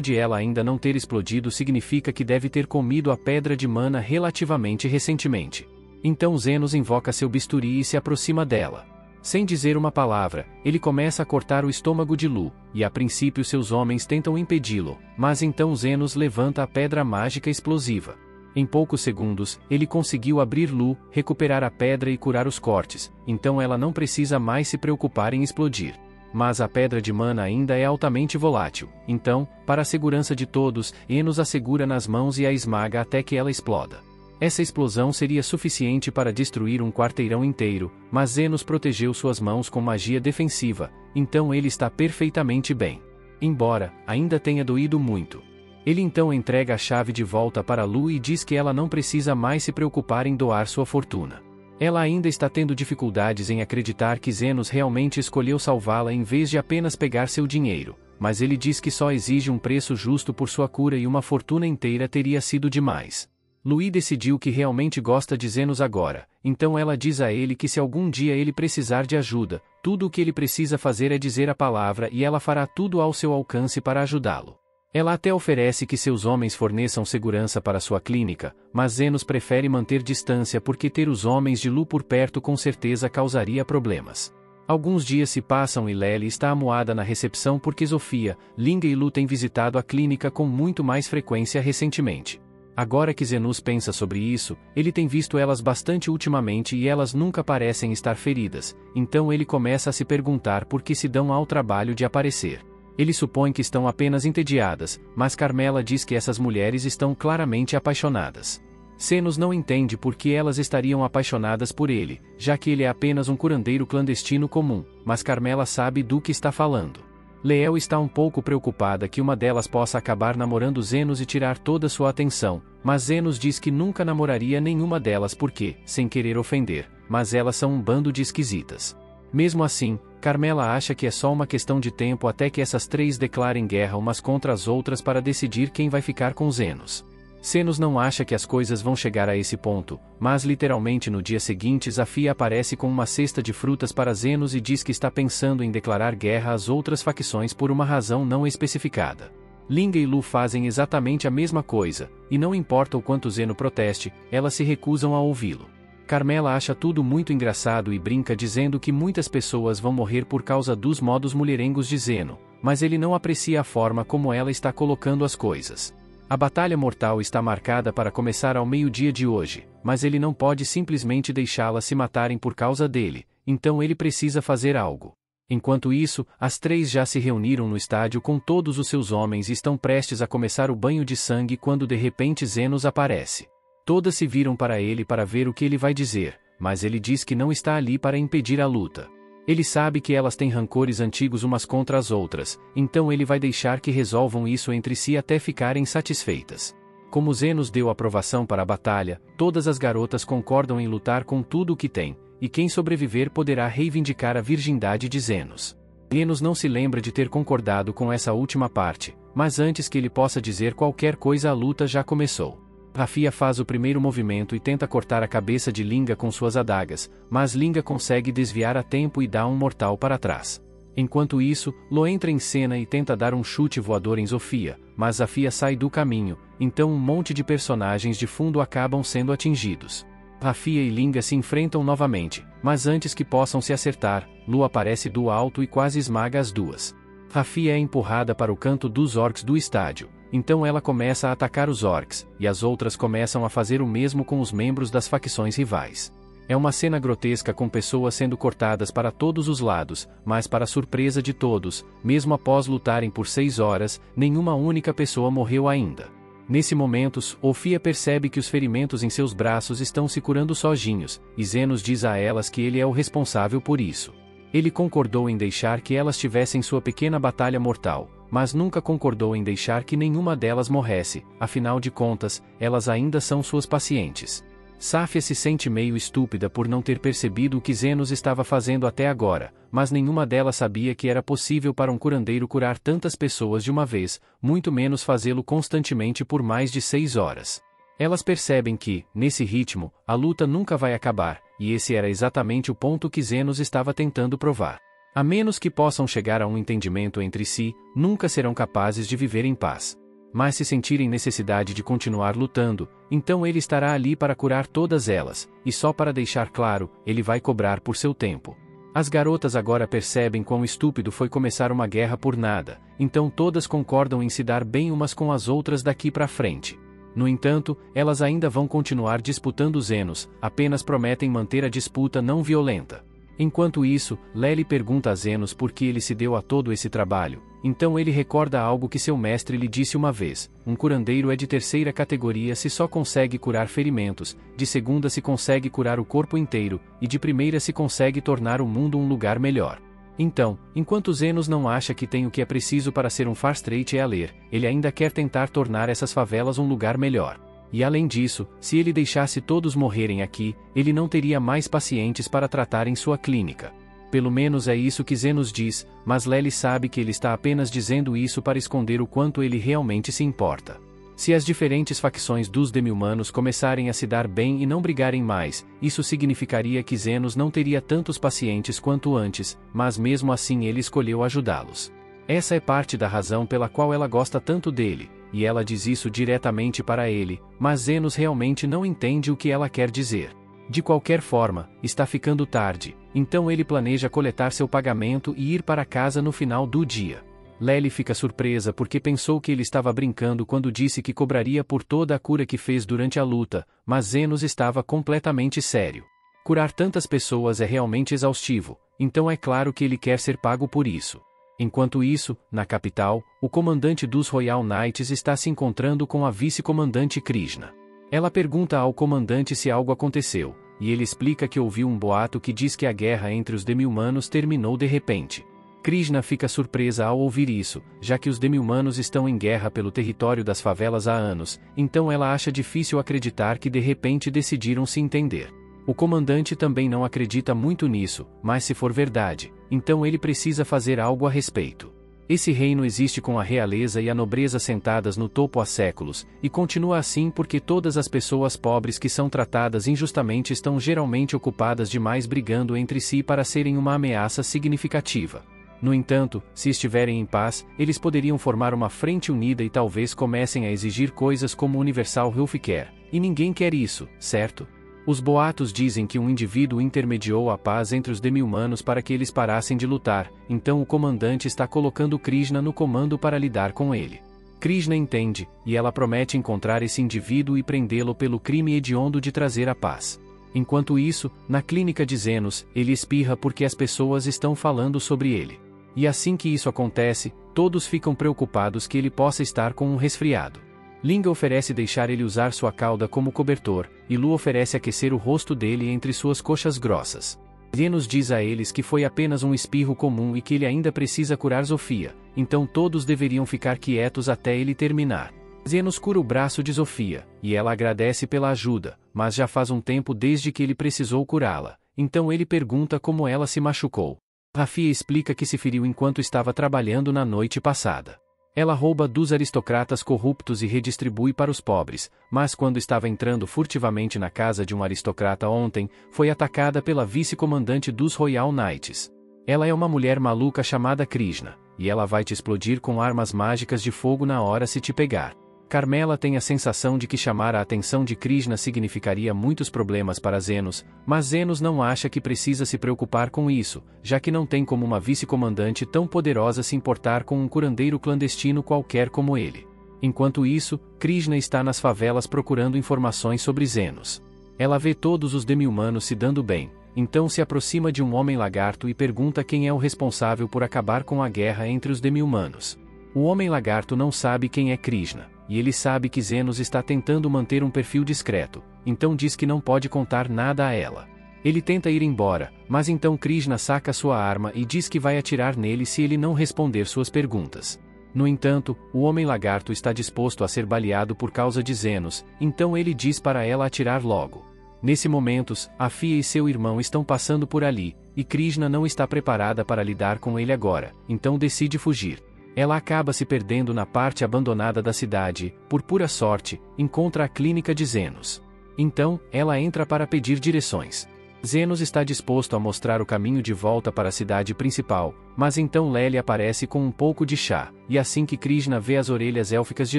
S1: de ela ainda não ter explodido significa que deve ter comido a pedra de mana relativamente recentemente. Então Zenos invoca seu bisturi e se aproxima dela. Sem dizer uma palavra, ele começa a cortar o estômago de Lu, e a princípio seus homens tentam impedi-lo, mas então Zenos levanta a pedra mágica explosiva. Em poucos segundos, ele conseguiu abrir Lu, recuperar a pedra e curar os cortes, então ela não precisa mais se preocupar em explodir. Mas a pedra de mana ainda é altamente volátil, então, para a segurança de todos, Enos a segura nas mãos e a esmaga até que ela exploda. Essa explosão seria suficiente para destruir um quarteirão inteiro, mas Zenos protegeu suas mãos com magia defensiva, então ele está perfeitamente bem. Embora ainda tenha doído muito. Ele então entrega a chave de volta para Lu e diz que ela não precisa mais se preocupar em doar sua fortuna. Ela ainda está tendo dificuldades em acreditar que Zenos realmente escolheu salvá-la em vez de apenas pegar seu dinheiro, mas ele diz que só exige um preço justo por sua cura e uma fortuna inteira teria sido demais. Louis decidiu que realmente gosta de Zenos agora, então ela diz a ele que se algum dia ele precisar de ajuda, tudo o que ele precisa fazer é dizer a palavra e ela fará tudo ao seu alcance para ajudá-lo. Ela até oferece que seus homens forneçam segurança para sua clínica, mas Zenos prefere manter distância porque ter os homens de Lu por perto com certeza causaria problemas. Alguns dias se passam e Lely está amuada na recepção porque Sofia, Linga e Lu têm visitado a clínica com muito mais frequência recentemente. Agora que Zenos pensa sobre isso, ele tem visto elas bastante ultimamente e elas nunca parecem estar feridas, então ele começa a se perguntar por que se dão ao trabalho de aparecer. Ele supõe que estão apenas entediadas, mas Carmela diz que essas mulheres estão claramente apaixonadas. Zenos não entende por que elas estariam apaixonadas por ele, já que ele é apenas um curandeiro clandestino comum, mas Carmela sabe do que está falando. Leel está um pouco preocupada que uma delas possa acabar namorando Zenos e tirar toda sua atenção, mas Zenos diz que nunca namoraria nenhuma delas porque, sem querer ofender, mas elas são um bando de esquisitas. Mesmo assim, Carmela acha que é só uma questão de tempo até que essas três declarem guerra umas contra as outras para decidir quem vai ficar com Zenos. Zenos não acha que as coisas vão chegar a esse ponto, mas literalmente no dia seguinte Zafia aparece com uma cesta de frutas para Zenos e diz que está pensando em declarar guerra às outras facções por uma razão não especificada. Linga e Lu fazem exatamente a mesma coisa, e não importa o quanto Zeno proteste, elas se recusam a ouvi-lo. Carmela acha tudo muito engraçado e brinca dizendo que muitas pessoas vão morrer por causa dos modos mulherengos de Zeno, mas ele não aprecia a forma como ela está colocando as coisas. A batalha mortal está marcada para começar ao meio-dia de hoje, mas ele não pode simplesmente deixá-las se matarem por causa dele, então ele precisa fazer algo. Enquanto isso, as três já se reuniram no estádio com todos os seus homens e estão prestes a começar o banho de sangue quando de repente Zenos aparece. Todas se viram para ele para ver o que ele vai dizer, mas ele diz que não está ali para impedir a luta. Ele sabe que elas têm rancores antigos umas contra as outras, então ele vai deixar que resolvam isso entre si até ficarem satisfeitas. Como Zenos deu aprovação para a batalha, todas as garotas concordam em lutar com tudo o que tem, e quem sobreviver poderá reivindicar a virgindade de Zenos. Zenos não se lembra de ter concordado com essa última parte, mas antes que ele possa dizer qualquer coisa a luta já começou. Rafia faz o primeiro movimento e tenta cortar a cabeça de Linga com suas adagas, mas Linga consegue desviar a tempo e dá um mortal para trás. Enquanto isso, Lo entra em cena e tenta dar um chute voador em Sofia, mas Zafia sai do caminho, então um monte de personagens de fundo acabam sendo atingidos. Rafia e Linga se enfrentam novamente, mas antes que possam se acertar, Lu aparece do alto e quase esmaga as duas. Rafia é empurrada para o canto dos orcs do estádio. Então ela começa a atacar os orcs, e as outras começam a fazer o mesmo com os membros das facções rivais. É uma cena grotesca com pessoas sendo cortadas para todos os lados, mas para surpresa de todos, mesmo após lutarem por 6 horas, nenhuma única pessoa morreu ainda. Nesse momento, Sofia percebe que os ferimentos em seus braços estão se curando sozinhos, e Zenos diz a elas que ele é o responsável por isso. Ele concordou em deixar que elas tivessem sua pequena batalha mortal, mas nunca concordou em deixar que nenhuma delas morresse, afinal de contas, elas ainda são suas pacientes. Safia se sente meio estúpida por não ter percebido o que Zenos estava fazendo até agora, mas nenhuma delas sabia que era possível para um curandeiro curar tantas pessoas de uma vez, muito menos fazê-lo constantemente por mais de 6 horas. Elas percebem que, nesse ritmo, a luta nunca vai acabar, e esse era exatamente o ponto que Zenos estava tentando provar. A menos que possam chegar a um entendimento entre si, nunca serão capazes de viver em paz. Mas se sentirem necessidade de continuar lutando, então ele estará ali para curar todas elas, e só para deixar claro, ele vai cobrar por seu tempo. As garotas agora percebem quão estúpido foi começar uma guerra por nada, então todas concordam em se dar bem umas com as outras daqui para frente. No entanto, elas ainda vão continuar disputando Zenos, apenas prometem manter a disputa não violenta. Enquanto isso, Lely pergunta a Zenos por que ele se deu a todo esse trabalho, então ele recorda algo que seu mestre lhe disse uma vez: um curandeiro é de terceira categoria se só consegue curar ferimentos, de segunda se consegue curar o corpo inteiro, e de primeira se consegue tornar o mundo um lugar melhor. Então, enquanto Zenos não acha que tem o que é preciso para ser um Farstraight a ler, ele ainda quer tentar tornar essas favelas um lugar melhor. E além disso, se ele deixasse todos morrerem aqui, ele não teria mais pacientes para tratar em sua clínica. Pelo menos é isso que Zenos diz, mas Lely sabe que ele está apenas dizendo isso para esconder o quanto ele realmente se importa. Se as diferentes facções dos demi-humanos começarem a se dar bem e não brigarem mais, isso significaria que Zenos não teria tantos pacientes quanto antes, mas mesmo assim ele escolheu ajudá-los. Essa é parte da razão pela qual ela gosta tanto dele, e ela diz isso diretamente para ele, mas Zenos realmente não entende o que ela quer dizer. De qualquer forma, está ficando tarde, então ele planeja coletar seu pagamento e ir para casa no final do dia. Lely fica surpresa porque pensou que ele estava brincando quando disse que cobraria por toda a cura que fez durante a luta, mas Zenos estava completamente sério. Curar tantas pessoas é realmente exaustivo, então é claro que ele quer ser pago por isso. Enquanto isso, na capital, o comandante dos Royal Knights está se encontrando com a vice-comandante Krishna. Ela pergunta ao comandante se algo aconteceu, e ele explica que ouviu um boato que diz que a guerra entre os demi-humanos terminou de repente. Krishna fica surpresa ao ouvir isso, já que os demi-humanos estão em guerra pelo território das favelas há anos, então ela acha difícil acreditar que de repente decidiram se entender. O comandante também não acredita muito nisso, mas se for verdade, então ele precisa fazer algo a respeito. Esse reino existe com a realeza e a nobreza sentadas no topo há séculos, e continua assim porque todas as pessoas pobres que são tratadas injustamente estão geralmente ocupadas demais brigando entre si para serem uma ameaça significativa. No entanto, se estiverem em paz, eles poderiam formar uma frente unida e talvez comecem a exigir coisas como Universal Healthcare, e ninguém quer isso, certo? Os boatos dizem que um indivíduo intermediou a paz entre os demi-humanos para que eles parassem de lutar, então o comandante está colocando Krishna no comando para lidar com ele. Krishna entende, e ela promete encontrar esse indivíduo e prendê-lo pelo crime hediondo de trazer a paz. Enquanto isso, na clínica de Zenos, ele espirra porque as pessoas estão falando sobre ele. E assim que isso acontece, todos ficam preocupados que ele possa estar com um resfriado. Linga oferece deixar ele usar sua cauda como cobertor, e Lu oferece aquecer o rosto dele entre suas coxas grossas. Zenos diz a eles que foi apenas um espirro comum e que ele ainda precisa curar Zofia, então todos deveriam ficar quietos até ele terminar. Zenos cura o braço de Zofia, e ela agradece pela ajuda, mas já faz um tempo desde que ele precisou curá-la, então ele pergunta como ela se machucou. Rafia explica que se feriu enquanto estava trabalhando na noite passada. Ela rouba dos aristocratas corruptos e redistribui para os pobres, mas quando estava entrando furtivamente na casa de um aristocrata ontem, foi atacada pela vice-comandante dos Royal Knights. Ela é uma mulher maluca chamada Krishna, e ela vai te explodir com armas mágicas de fogo na hora se te pegar. Carmela tem a sensação de que chamar a atenção de Krishna significaria muitos problemas para Zenos, mas Zenos não acha que precisa se preocupar com isso, já que não tem como uma vice-comandante tão poderosa se importar com um curandeiro clandestino qualquer como ele. Enquanto isso, Krishna está nas favelas procurando informações sobre Zenos. Ela vê todos os demi-humanos se dando bem, então se aproxima de um homem-lagarto e pergunta quem é o responsável por acabar com a guerra entre os demi-humanos. O homem-lagarto não sabe quem é Krishna, e ele sabe que Zenos está tentando manter um perfil discreto, então diz que não pode contar nada a ela. Ele tenta ir embora, mas então Krishna saca sua arma e diz que vai atirar nele se ele não responder suas perguntas. No entanto, o homem-lagarto está disposto a ser baleado por causa de Zenos, então ele diz para ela atirar logo. Nesse momento, Afia e seu irmão estão passando por ali, e Krishna não está preparada para lidar com ele agora, então decide fugir. Ela acaba se perdendo na parte abandonada da cidade e, por pura sorte, encontra a clínica de Zenos. Então, ela entra para pedir direções. Zenos está disposto a mostrar o caminho de volta para a cidade principal, mas então Lely aparece com um pouco de chá, e assim que Krishna vê as orelhas élficas de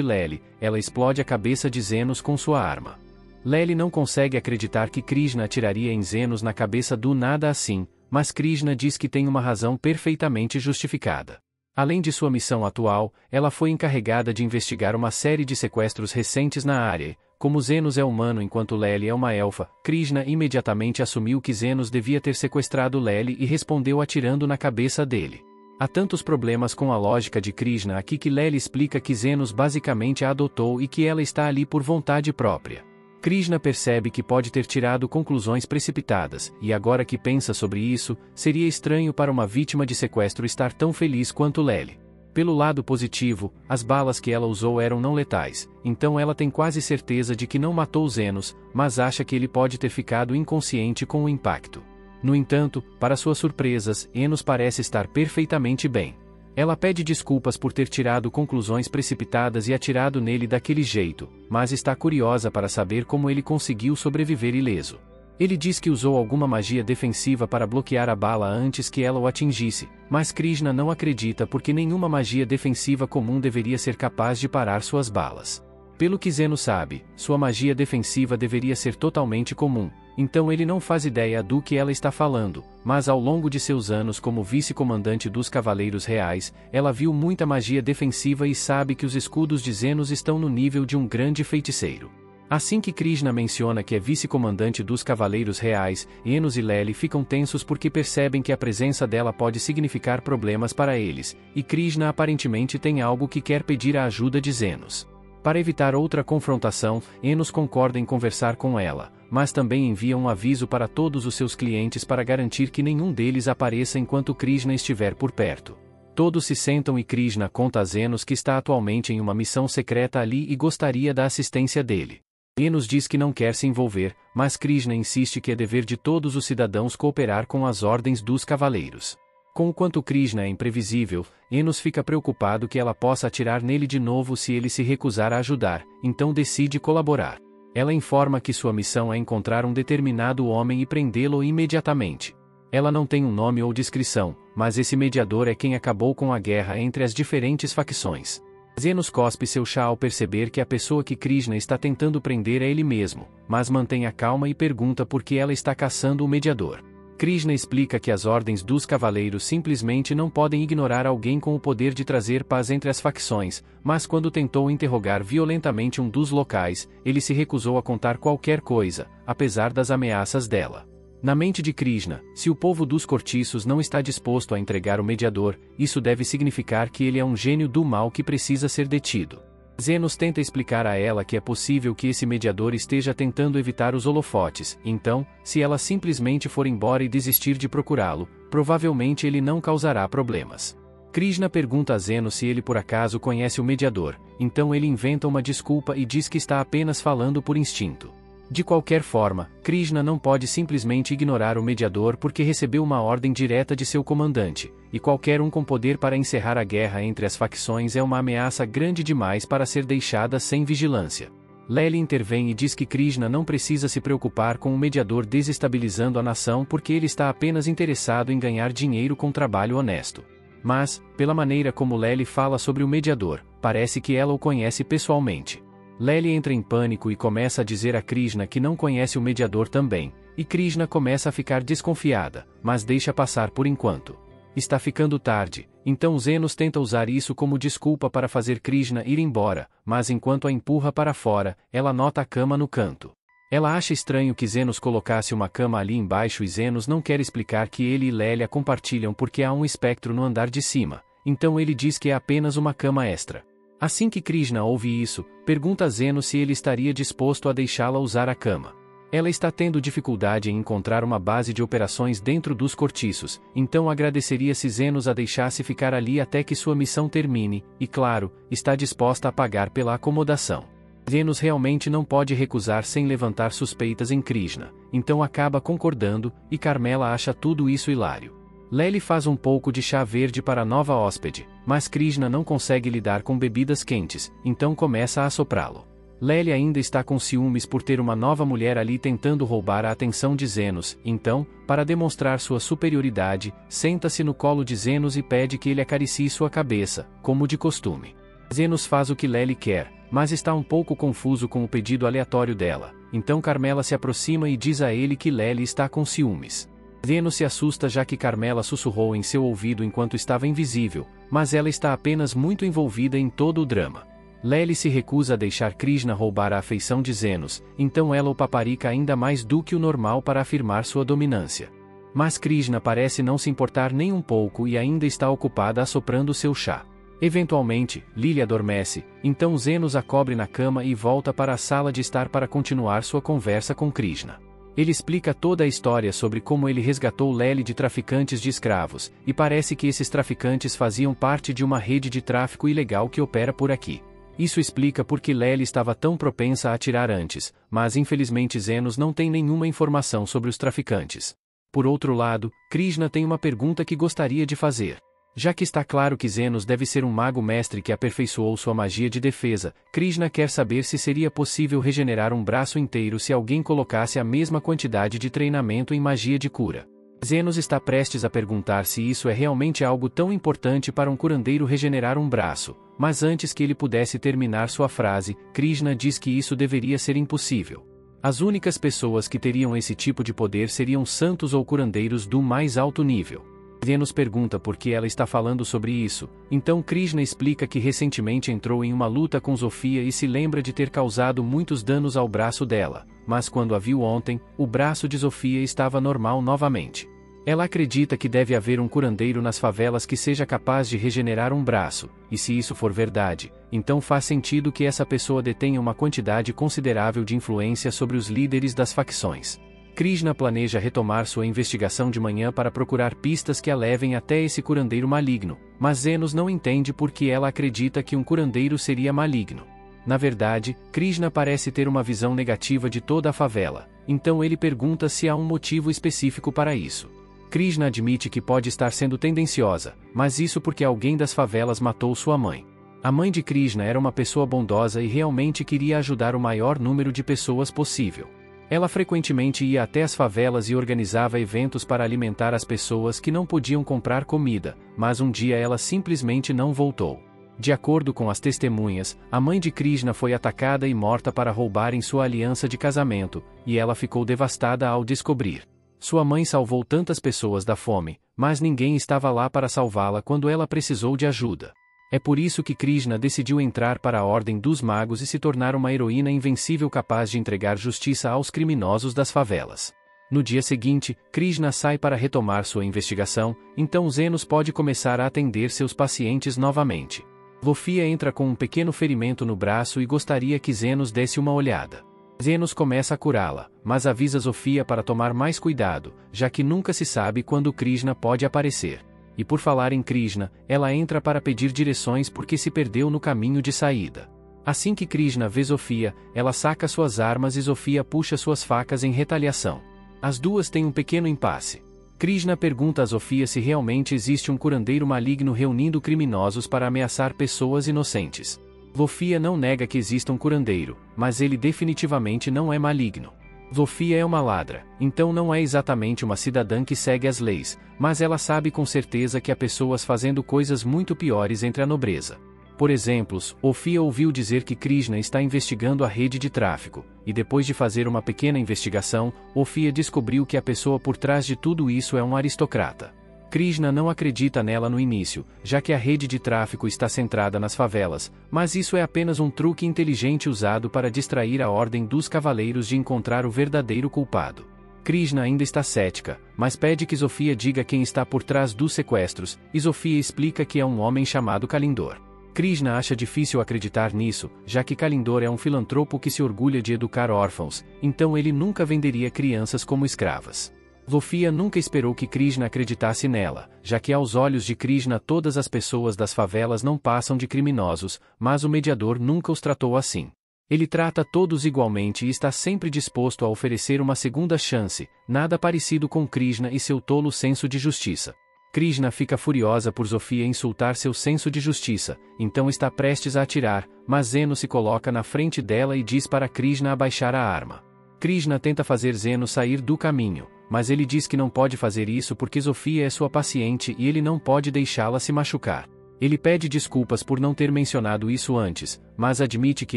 S1: Lely, ela explode a cabeça de Zenos com sua arma. Lely não consegue acreditar que Krishna atiraria em Zenos na cabeça do nada assim, mas Krishna diz que tem uma razão perfeitamente justificada. Além de sua missão atual, ela foi encarregada de investigar uma série de sequestros recentes na área. Como Zenos é humano enquanto Lely é uma elfa, Krishna imediatamente assumiu que Zenos devia ter sequestrado Lely e respondeu atirando na cabeça dele. Há tantos problemas com a lógica de Krishna aqui que Lely explica que Zenos basicamente a adotou e que ela está ali por vontade própria. Krishna percebe que pode ter tirado conclusões precipitadas, e agora que pensa sobre isso, seria estranho para uma vítima de sequestro estar tão feliz quanto Lely. Pelo lado positivo, as balas que ela usou eram não letais, então ela tem quase certeza de que não matou Zenos, mas acha que ele pode ter ficado inconsciente com o impacto. No entanto, para suas surpresas, Enos parece estar perfeitamente bem. Ela pede desculpas por ter tirado conclusões precipitadas e atirado nele daquele jeito, mas está curiosa para saber como ele conseguiu sobreviver ileso. Ele diz que usou alguma magia defensiva para bloquear a bala antes que ela o atingisse, mas Krishna não acredita porque nenhuma magia defensiva comum deveria ser capaz de parar suas balas. Pelo que Zeno sabe, sua magia defensiva deveria ser totalmente comum, então ele não faz ideia do que ela está falando, mas ao longo de seus anos como vice-comandante dos Cavaleiros Reais, ela viu muita magia defensiva e sabe que os escudos de Zenos estão no nível de um grande feiticeiro. Assim que Krishna menciona que é vice-comandante dos Cavaleiros Reais, Enos e Lely ficam tensos porque percebem que a presença dela pode significar problemas para eles, e Krishna aparentemente tem algo que quer pedir a ajuda de Zenos. Para evitar outra confrontação, Enos concorda em conversar com ela, mas também envia um aviso para todos os seus clientes para garantir que nenhum deles apareça enquanto Krishna estiver por perto. Todos se sentam e Krishna conta a Zenos que está atualmente em uma missão secreta ali e gostaria da assistência dele. Enos diz que não quer se envolver, mas Krishna insiste que é dever de todos os cidadãos cooperar com as ordens dos cavaleiros. Com o quanto Krishna é imprevisível, Enos fica preocupado que ela possa atirar nele de novo se ele se recusar a ajudar, então decide colaborar. Ela informa que sua missão é encontrar um determinado homem e prendê-lo imediatamente. Ela não tem um nome ou descrição, mas esse mediador é quem acabou com a guerra entre as diferentes facções. Zenos cospe seu chá ao perceber que a pessoa que Krishna está tentando prender é ele mesmo, mas mantém a calma e pergunta por que ela está caçando o mediador. Krishna explica que as ordens dos cavaleiros simplesmente não podem ignorar alguém com o poder de trazer paz entre as facções, mas quando tentou interrogar violentamente um dos locais, ele se recusou a contar qualquer coisa, apesar das ameaças dela. Na mente de Krishna, se o povo dos cortiços não está disposto a entregar o mediador, isso deve significar que ele é um gênio do mal que precisa ser detido. Zenos tenta explicar a ela que é possível que esse mediador esteja tentando evitar os holofotes, então, se ela simplesmente for embora e desistir de procurá-lo, provavelmente ele não causará problemas. Krishna pergunta a Zenos se ele por acaso conhece o mediador, então ele inventa uma desculpa e diz que está apenas falando por instinto. De qualquer forma, Krishna não pode simplesmente ignorar o mediador porque recebeu uma ordem direta de seu comandante, e qualquer um com poder para encerrar a guerra entre as facções é uma ameaça grande demais para ser deixada sem vigilância. Lely intervém e diz que Krishna não precisa se preocupar com o mediador desestabilizando a nação porque ele está apenas interessado em ganhar dinheiro com trabalho honesto. Mas, pela maneira como Lely fala sobre o mediador, parece que ela o conhece pessoalmente. Lely entra em pânico e começa a dizer a Krishna que não conhece o mediador também, e Krishna começa a ficar desconfiada, mas deixa passar por enquanto. Está ficando tarde, então Zenos tenta usar isso como desculpa para fazer Krishna ir embora, mas enquanto a empurra para fora, ela nota a cama no canto. Ela acha estranho que Zenos colocasse uma cama ali embaixo e Zenos não quer explicar que ele e Lely a compartilham porque há um espectro no andar de cima, então ele diz que é apenas uma cama extra. Assim que Krishna ouve isso, pergunta a Zenos se ele estaria disposto a deixá-la usar a cama. Ela está tendo dificuldade em encontrar uma base de operações dentro dos cortiços, então agradeceria se Zenos a deixasse ficar ali até que sua missão termine, e claro, está disposta a pagar pela acomodação. Zenos realmente não pode recusar sem levantar suspeitas em Krishna, então acaba concordando, e Carmela acha tudo isso hilário. Lely faz um pouco de chá verde para a nova hóspede, mas Krishna não consegue lidar com bebidas quentes, então começa a assoprá-lo. Lely ainda está com ciúmes por ter uma nova mulher ali tentando roubar a atenção de Zenos, então, para demonstrar sua superioridade, senta-se no colo de Zenos e pede que ele acaricie sua cabeça, como de costume. Zenos faz o que Lely quer, mas está um pouco confuso com o pedido aleatório dela, então Carmela se aproxima e diz a ele que Lely está com ciúmes. Zenos se assusta já que Carmela sussurrou em seu ouvido enquanto estava invisível, mas ela está apenas muito envolvida em todo o drama. Lely se recusa a deixar Krishna roubar a afeição de Zenos, então ela o paparica ainda mais do que o normal para afirmar sua dominância. Mas Krishna parece não se importar nem um pouco e ainda está ocupada assoprando seu chá. Eventualmente, Lily adormece, então Zenos a cobre na cama e volta para a sala de estar para continuar sua conversa com Krishna. Ele explica toda a história sobre como ele resgatou Lely de traficantes de escravos, e parece que esses traficantes faziam parte de uma rede de tráfico ilegal que opera por aqui. Isso explica por que Lely estava tão propensa a atirar antes, mas infelizmente Zenos não tem nenhuma informação sobre os traficantes. Por outro lado, Krishna tem uma pergunta que gostaria de fazer. Já que está claro que Zenos deve ser um mago mestre que aperfeiçoou sua magia de defesa, Krishna quer saber se seria possível regenerar um braço inteiro se alguém colocasse a mesma quantidade de treinamento em magia de cura. Zenos está prestes a perguntar se isso é realmente algo tão importante para um curandeiro regenerar um braço, mas antes que ele pudesse terminar sua frase, Krishna diz que isso deveria ser impossível. As únicas pessoas que teriam esse tipo de poder seriam santos ou curandeiros do mais alto nível. Zenos pergunta por que ela está falando sobre isso, então Krishna explica que recentemente entrou em uma luta com Zofia e se lembra de ter causado muitos danos ao braço dela, mas quando a viu ontem, o braço de Zofia estava normal novamente. Ela acredita que deve haver um curandeiro nas favelas que seja capaz de regenerar um braço, e se isso for verdade, então faz sentido que essa pessoa detenha uma quantidade considerável de influência sobre os líderes das facções. Krishna planeja retomar sua investigação de manhã para procurar pistas que a levem até esse curandeiro maligno, mas Zenos não entende por que ela acredita que um curandeiro seria maligno. Na verdade, Krishna parece ter uma visão negativa de toda a favela, então ele pergunta se há um motivo específico para isso. Krishna admite que pode estar sendo tendenciosa, mas isso porque alguém das favelas matou sua mãe. A mãe de Krishna era uma pessoa bondosa e realmente queria ajudar o maior número de pessoas possível. Ela frequentemente ia até as favelas e organizava eventos para alimentar as pessoas que não podiam comprar comida, mas um dia ela simplesmente não voltou. De acordo com as testemunhas, a mãe de Krishna foi atacada e morta para roubarem sua aliança de casamento, e ela ficou devastada ao descobrir. Sua mãe salvou tantas pessoas da fome, mas ninguém estava lá para salvá-la quando ela precisou de ajuda. É por isso que Krishna decidiu entrar para a Ordem dos Magos e se tornar uma heroína invencível capaz de entregar justiça aos criminosos das favelas. No dia seguinte, Krishna sai para retomar sua investigação, então Zenos pode começar a atender seus pacientes novamente. Zofia entra com um pequeno ferimento no braço e gostaria que Zenos desse uma olhada. Zenos começa a curá-la, mas avisa Zofia para tomar mais cuidado, já que nunca se sabe quando Krishna pode aparecer. E por falar em Krishna, ela entra para pedir direções porque se perdeu no caminho de saída. Assim que Krishna vê Zofia, ela saca suas armas e Zofia puxa suas facas em retaliação. As duas têm um pequeno impasse. Krishna pergunta a Zofia se realmente existe um curandeiro maligno reunindo criminosos para ameaçar pessoas inocentes. Zofia não nega que exista um curandeiro, mas ele definitivamente não é maligno. Zofia é uma ladra, então não é exatamente uma cidadã que segue as leis, mas ela sabe com certeza que há pessoas fazendo coisas muito piores entre a nobreza. Por exemplo, Zofia ouviu dizer que Krishna está investigando a rede de tráfico, e depois de fazer uma pequena investigação, Zofia descobriu que a pessoa por trás de tudo isso é um aristocrata. Krishna não acredita nela no início, já que a rede de tráfico está centrada nas favelas, mas isso é apenas um truque inteligente usado para distrair a Ordem dos Cavaleiros de encontrar o verdadeiro culpado. Krishna ainda está cética, mas pede que Zofia diga quem está por trás dos sequestros, e Zofia explica que é um homem chamado Kalindor. Krishna acha difícil acreditar nisso, já que Kalindor é um filantropo que se orgulha de educar órfãos, então ele nunca venderia crianças como escravas. Zofia nunca esperou que Krishna acreditasse nela, já que aos olhos de Krishna todas as pessoas das favelas não passam de criminosos, mas o mediador nunca os tratou assim. Ele trata todos igualmente e está sempre disposto a oferecer uma segunda chance, nada parecido com Krishna e seu tolo senso de justiça. Krishna fica furiosa por Sofia insultar seu senso de justiça, então está prestes a atirar, mas Zeno se coloca na frente dela e diz para Krishna abaixar a arma. Krishna tenta fazer Zeno sair do caminho, mas ele diz que não pode fazer isso porque Sofia é sua paciente e ele não pode deixá-la se machucar. Ele pede desculpas por não ter mencionado isso antes, mas admite que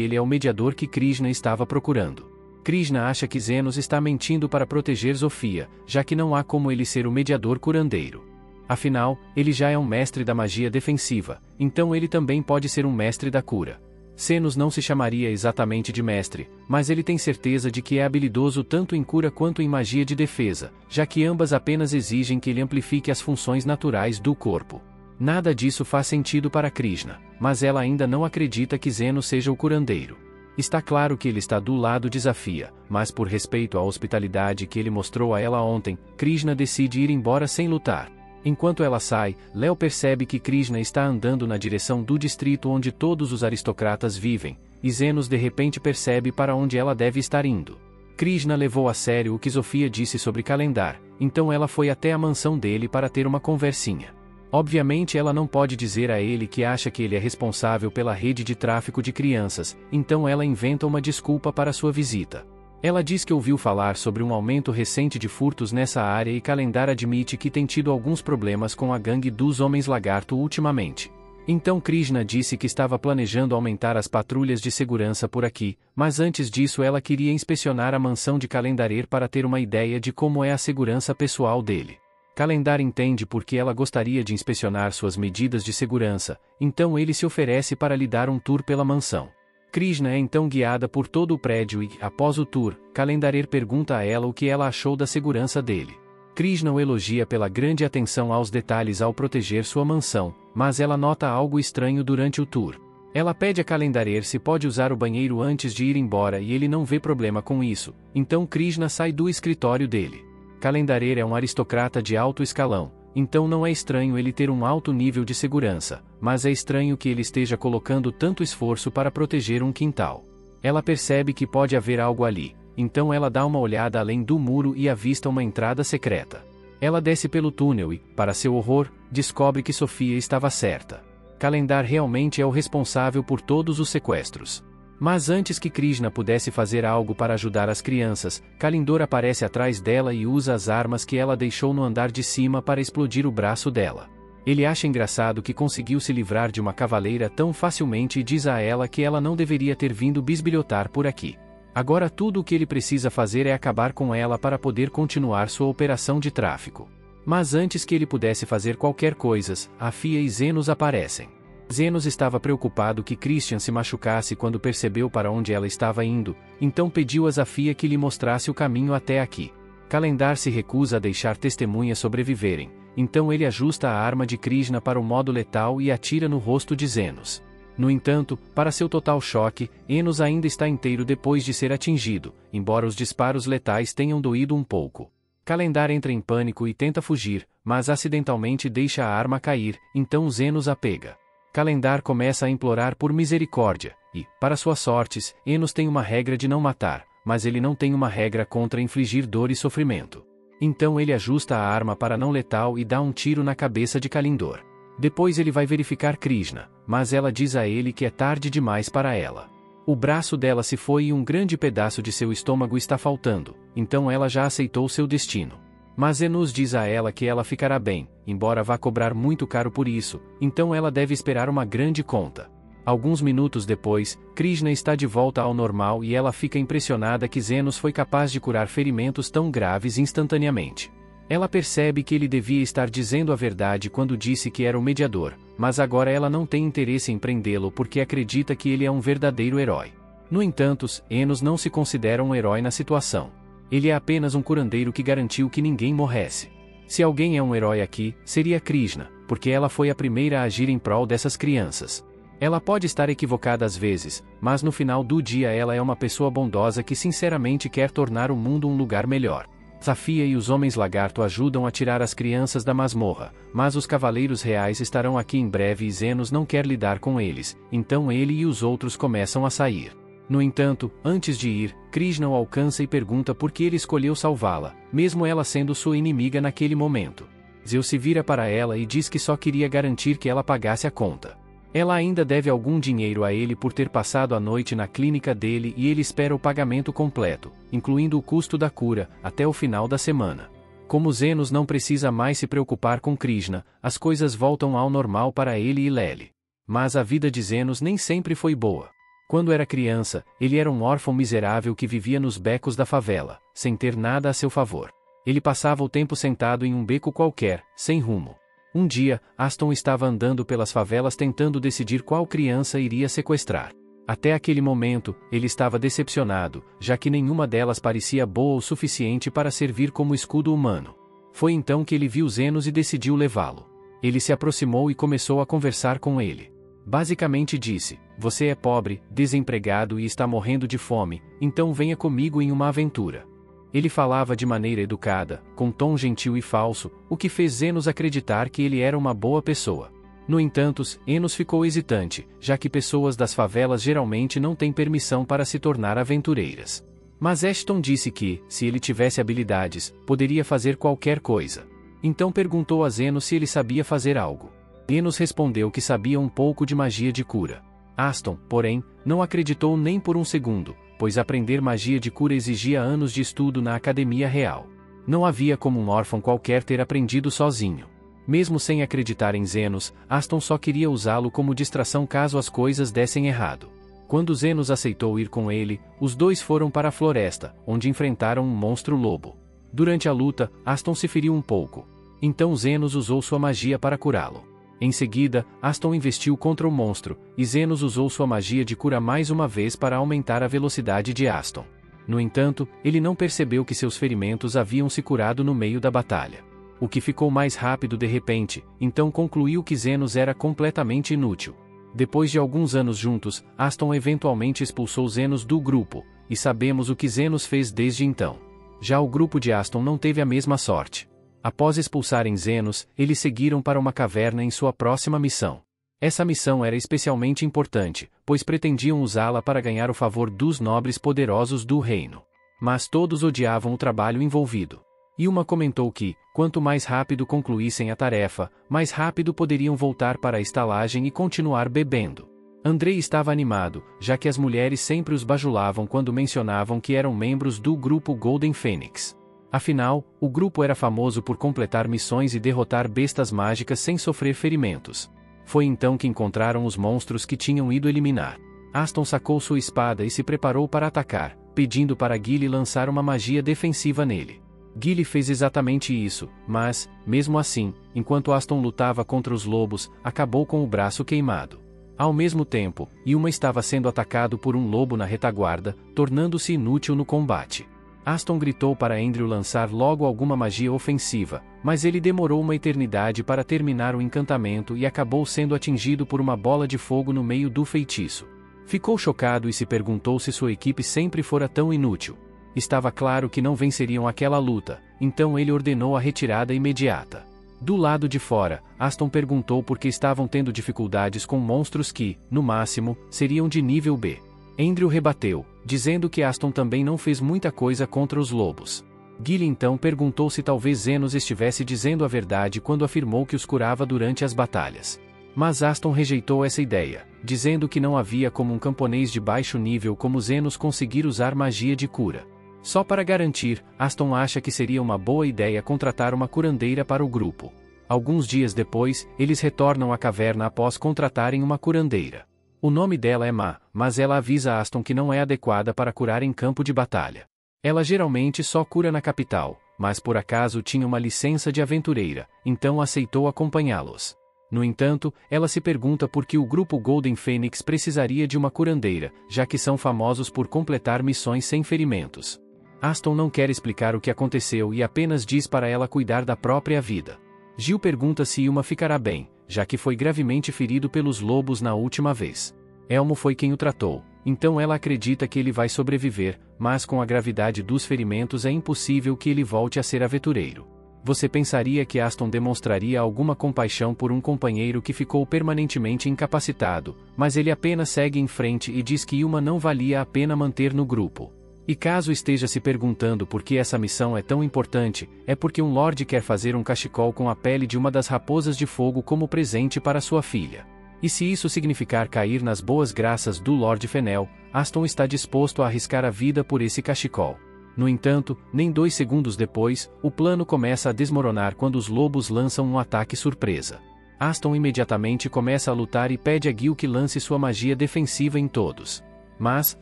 S1: ele é o mediador que Krishna estava procurando. Krishna acha que Zenos está mentindo para proteger Sofia, já que não há como ele ser o mediador curandeiro. Afinal, ele já é um mestre da magia defensiva, então ele também pode ser um mestre da cura. Zenos não se chamaria exatamente de mestre, mas ele tem certeza de que é habilidoso tanto em cura quanto em magia de defesa, já que ambas apenas exigem que ele amplifique as funções naturais do corpo. Nada disso faz sentido para Krishna, mas ela ainda não acredita que Zeno seja o curandeiro. Está claro que ele está do lado de Sofia, mas por respeito à hospitalidade que ele mostrou a ela ontem, Krishna decide ir embora sem lutar. Enquanto ela sai, Léo percebe que Krishna está andando na direção do distrito onde todos os aristocratas vivem, e Zenos de repente percebe para onde ela deve estar indo. Krishna levou a sério o que Sofia disse sobre Calendar, então ela foi até a mansão dele para ter uma conversinha. Obviamente ela não pode dizer a ele que acha que ele é responsável pela rede de tráfico de crianças, então ela inventa uma desculpa para sua visita. Ela diz que ouviu falar sobre um aumento recente de furtos nessa área e Calendar admite que tem tido alguns problemas com a gangue dos Homens Lagarto ultimamente. Então Krishna disse que estava planejando aumentar as patrulhas de segurança por aqui, mas antes disso ela queria inspecionar a mansão de Calendarer para ter uma ideia de como é a segurança pessoal dele. Calendar entende por que ela gostaria de inspecionar suas medidas de segurança, então ele se oferece para lhe dar um tour pela mansão. Krishna é então guiada por todo o prédio e, após o tour, Calendarer pergunta a ela o que ela achou da segurança dele. Krishna o elogia pela grande atenção aos detalhes ao proteger sua mansão, mas ela nota algo estranho durante o tour. Ela pede a Calendarer se pode usar o banheiro antes de ir embora e ele não vê problema com isso, então Krishna sai do escritório dele. Calendarer é um aristocrata de alto escalão, então não é estranho ele ter um alto nível de segurança, mas é estranho que ele esteja colocando tanto esforço para proteger um quintal. Ela percebe que pode haver algo ali, então ela dá uma olhada além do muro e avista uma entrada secreta. Ela desce pelo túnel e, para seu horror, descobre que Sofia estava certa. Calendar realmente é o responsável por todos os sequestros. Mas antes que Krishna pudesse fazer algo para ajudar as crianças, Kalindor aparece atrás dela e usa as armas que ela deixou no andar de cima para explodir o braço dela. Ele acha engraçado que conseguiu se livrar de uma cavaleira tão facilmente e diz a ela que ela não deveria ter vindo bisbilhotar por aqui. Agora tudo o que ele precisa fazer é acabar com ela para poder continuar sua operação de tráfico. Mas antes que ele pudesse fazer qualquer coisa, Afia e Zenos aparecem. Zenos estava preocupado que Christian se machucasse quando percebeu para onde ela estava indo, então pediu a Sofia que lhe mostrasse o caminho até aqui. Calendar se recusa a deixar testemunhas sobreviverem, então ele ajusta a arma de Krishna para o modo letal e atira no rosto de Zenos. No entanto, para seu total choque, Enos ainda está inteiro depois de ser atingido, embora os disparos letais tenham doído um pouco. Calendar entra em pânico e tenta fugir, mas acidentalmente deixa a arma cair, então Zenos a pega. Calendar começa a implorar por misericórdia, e, para suas sortes, Enos tem uma regra de não matar, mas ele não tem uma regra contra infligir dor e sofrimento. Então ele ajusta a arma para não letal e dá um tiro na cabeça de Kalindor. Depois ele vai verificar Krishna, mas ela diz a ele que é tarde demais para ela. O braço dela se foi e um grande pedaço de seu estômago está faltando, então ela já aceitou seu destino. Mas Enos diz a ela que ela ficará bem, embora vá cobrar muito caro por isso, então ela deve esperar uma grande conta. Alguns minutos depois, Krishna está de volta ao normal e ela fica impressionada que Zenos foi capaz de curar ferimentos tão graves instantaneamente. Ela percebe que ele devia estar dizendo a verdade quando disse que era o mediador, mas agora ela não tem interesse em prendê-lo porque acredita que ele é um verdadeiro herói. No entanto, Enos não se considera um herói na situação. Ele é apenas um curandeiro que garantiu que ninguém morresse. Se alguém é um herói aqui, seria Krishna, porque ela foi a primeira a agir em prol dessas crianças. Ela pode estar equivocada às vezes, mas no final do dia ela é uma pessoa bondosa que sinceramente quer tornar o mundo um lugar melhor. Sofia e os Homens Lagarto ajudam a tirar as crianças da masmorra, mas os Cavaleiros Reais estarão aqui em breve e Zenos não quer lidar com eles, então ele e os outros começam a sair. No entanto, antes de ir, Krishna o alcança e pergunta por que ele escolheu salvá-la, mesmo ela sendo sua inimiga naquele momento. Zeus se vira para ela e diz que só queria garantir que ela pagasse a conta. Ela ainda deve algum dinheiro a ele por ter passado a noite na clínica dele e ele espera o pagamento completo, incluindo o custo da cura, até o final da semana. Como Zenos não precisa mais se preocupar com Krishna, as coisas voltam ao normal para ele e Lely. Mas a vida de Zenos nem sempre foi boa. Quando era criança, ele era um órfão miserável que vivia nos becos da favela, sem ter nada a seu favor. Ele passava o tempo sentado em um beco qualquer, sem rumo. Um dia, Aston estava andando pelas favelas tentando decidir qual criança iria sequestrar. Até aquele momento, ele estava decepcionado, já que nenhuma delas parecia boa o suficiente para servir como escudo humano. Foi então que ele viu Zenos e decidiu levá-lo. Ele se aproximou e começou a conversar com ele. Basicamente disse: "Você é pobre, desempregado e está morrendo de fome, então venha comigo em uma aventura." Ele falava de maneira educada, com tom gentil e falso, o que fez Zenos acreditar que ele era uma boa pessoa. No entanto, Enos ficou hesitante, já que pessoas das favelas geralmente não têm permissão para se tornar aventureiras. Mas Ashton disse que, se ele tivesse habilidades, poderia fazer qualquer coisa. Então perguntou a Zenos se ele sabia fazer algo. Enos respondeu que sabia um pouco de magia de cura. Aston, porém, não acreditou nem por um segundo, pois aprender magia de cura exigia anos de estudo na academia real. Não havia como um órfão qualquer ter aprendido sozinho. Mesmo sem acreditar em Zenos, Aston só queria usá-lo como distração caso as coisas dessem errado. Quando Zenos aceitou ir com ele, os dois foram para a floresta, onde enfrentaram um monstro-lobo. Durante a luta, Aston se feriu um pouco. Então Zenos usou sua magia para curá-lo. Em seguida, Aston investiu contra o monstro, e Zenos usou sua magia de cura mais uma vez para aumentar a velocidade de Aston. No entanto, ele não percebeu que seus ferimentos haviam se curado no meio da batalha. O que ficou mais rápido de repente, então concluiu que Zenos era completamente inútil. Depois de alguns anos juntos, Aston eventualmente expulsou Zenos do grupo, e sabemos o que Zenos fez desde então. Já o grupo de Aston não teve a mesma sorte. Após expulsarem Zenos, eles seguiram para uma caverna em sua próxima missão. Essa missão era especialmente importante, pois pretendiam usá-la para ganhar o favor dos nobres poderosos do reino. Mas todos odiavam o trabalho envolvido. Yuma comentou que, quanto mais rápido concluíssem a tarefa, mais rápido poderiam voltar para a estalagem e continuar bebendo. Andrei estava animado, já que as mulheres sempre os bajulavam quando mencionavam que eram membros do grupo Golden Phoenix. Afinal, o grupo era famoso por completar missões e derrotar bestas mágicas sem sofrer ferimentos. Foi então que encontraram os monstros que tinham ido eliminar. Aston sacou sua espada e se preparou para atacar, pedindo para Gilly lançar uma magia defensiva nele. Gilly fez exatamente isso, mas, mesmo assim, enquanto Aston lutava contra os lobos, acabou com o braço queimado. Ao mesmo tempo, Yuma estava sendo atacado por um lobo na retaguarda, tornando-se inútil no combate. Aston gritou para Andrew lançar logo alguma magia ofensiva, mas ele demorou uma eternidade para terminar o encantamento e acabou sendo atingido por uma bola de fogo no meio do feitiço. Ficou chocado e se perguntou se sua equipe sempre fora tão inútil. Estava claro que não venceriam aquela luta, então ele ordenou a retirada imediata. Do lado de fora, Aston perguntou por que estavam tendo dificuldades com monstros que, no máximo, seriam de nível B. Andrew rebateu, dizendo que Aston também não fez muita coisa contra os lobos. Gilly então perguntou se talvez Zenos estivesse dizendo a verdade quando afirmou que os curava durante as batalhas. Mas Aston rejeitou essa ideia, dizendo que não havia como um camponês de baixo nível como Zenos conseguir usar magia de cura. Só para garantir, Aston acha que seria uma boa ideia contratar uma curandeira para o grupo. Alguns dias depois, eles retornam à caverna após contratarem uma curandeira. O nome dela é Ma, mas ela avisa Aston que não é adequada para curar em campo de batalha. Ela geralmente só cura na capital, mas por acaso tinha uma licença de aventureira, então aceitou acompanhá-los. No entanto, ela se pergunta por que o grupo Golden Phoenix precisaria de uma curandeira, já que são famosos por completar missões sem ferimentos. Aston não quer explicar o que aconteceu e apenas diz para ela cuidar da própria vida. Gil pergunta se Yuma ficará bem, já que foi gravemente ferido pelos lobos na última vez. Elmo foi quem o tratou, então ela acredita que ele vai sobreviver, mas com a gravidade dos ferimentos é impossível que ele volte a ser aventureiro. Você pensaria que Aston demonstraria alguma compaixão por um companheiro que ficou permanentemente incapacitado, mas ele apenas segue em frente e diz que Yuma não valia a pena manter no grupo. E caso esteja se perguntando por que essa missão é tão importante, é porque um Lorde quer fazer um cachecol com a pele de uma das raposas de fogo como presente para sua filha. E se isso significar cair nas boas graças do Lord Fennel, Aston está disposto a arriscar a vida por esse cachecol. No entanto, nem 2 segundos depois, o plano começa a desmoronar quando os lobos lançam um ataque surpresa. Aston imediatamente começa a lutar e pede a Gil que lance sua magia defensiva em todos. Mas,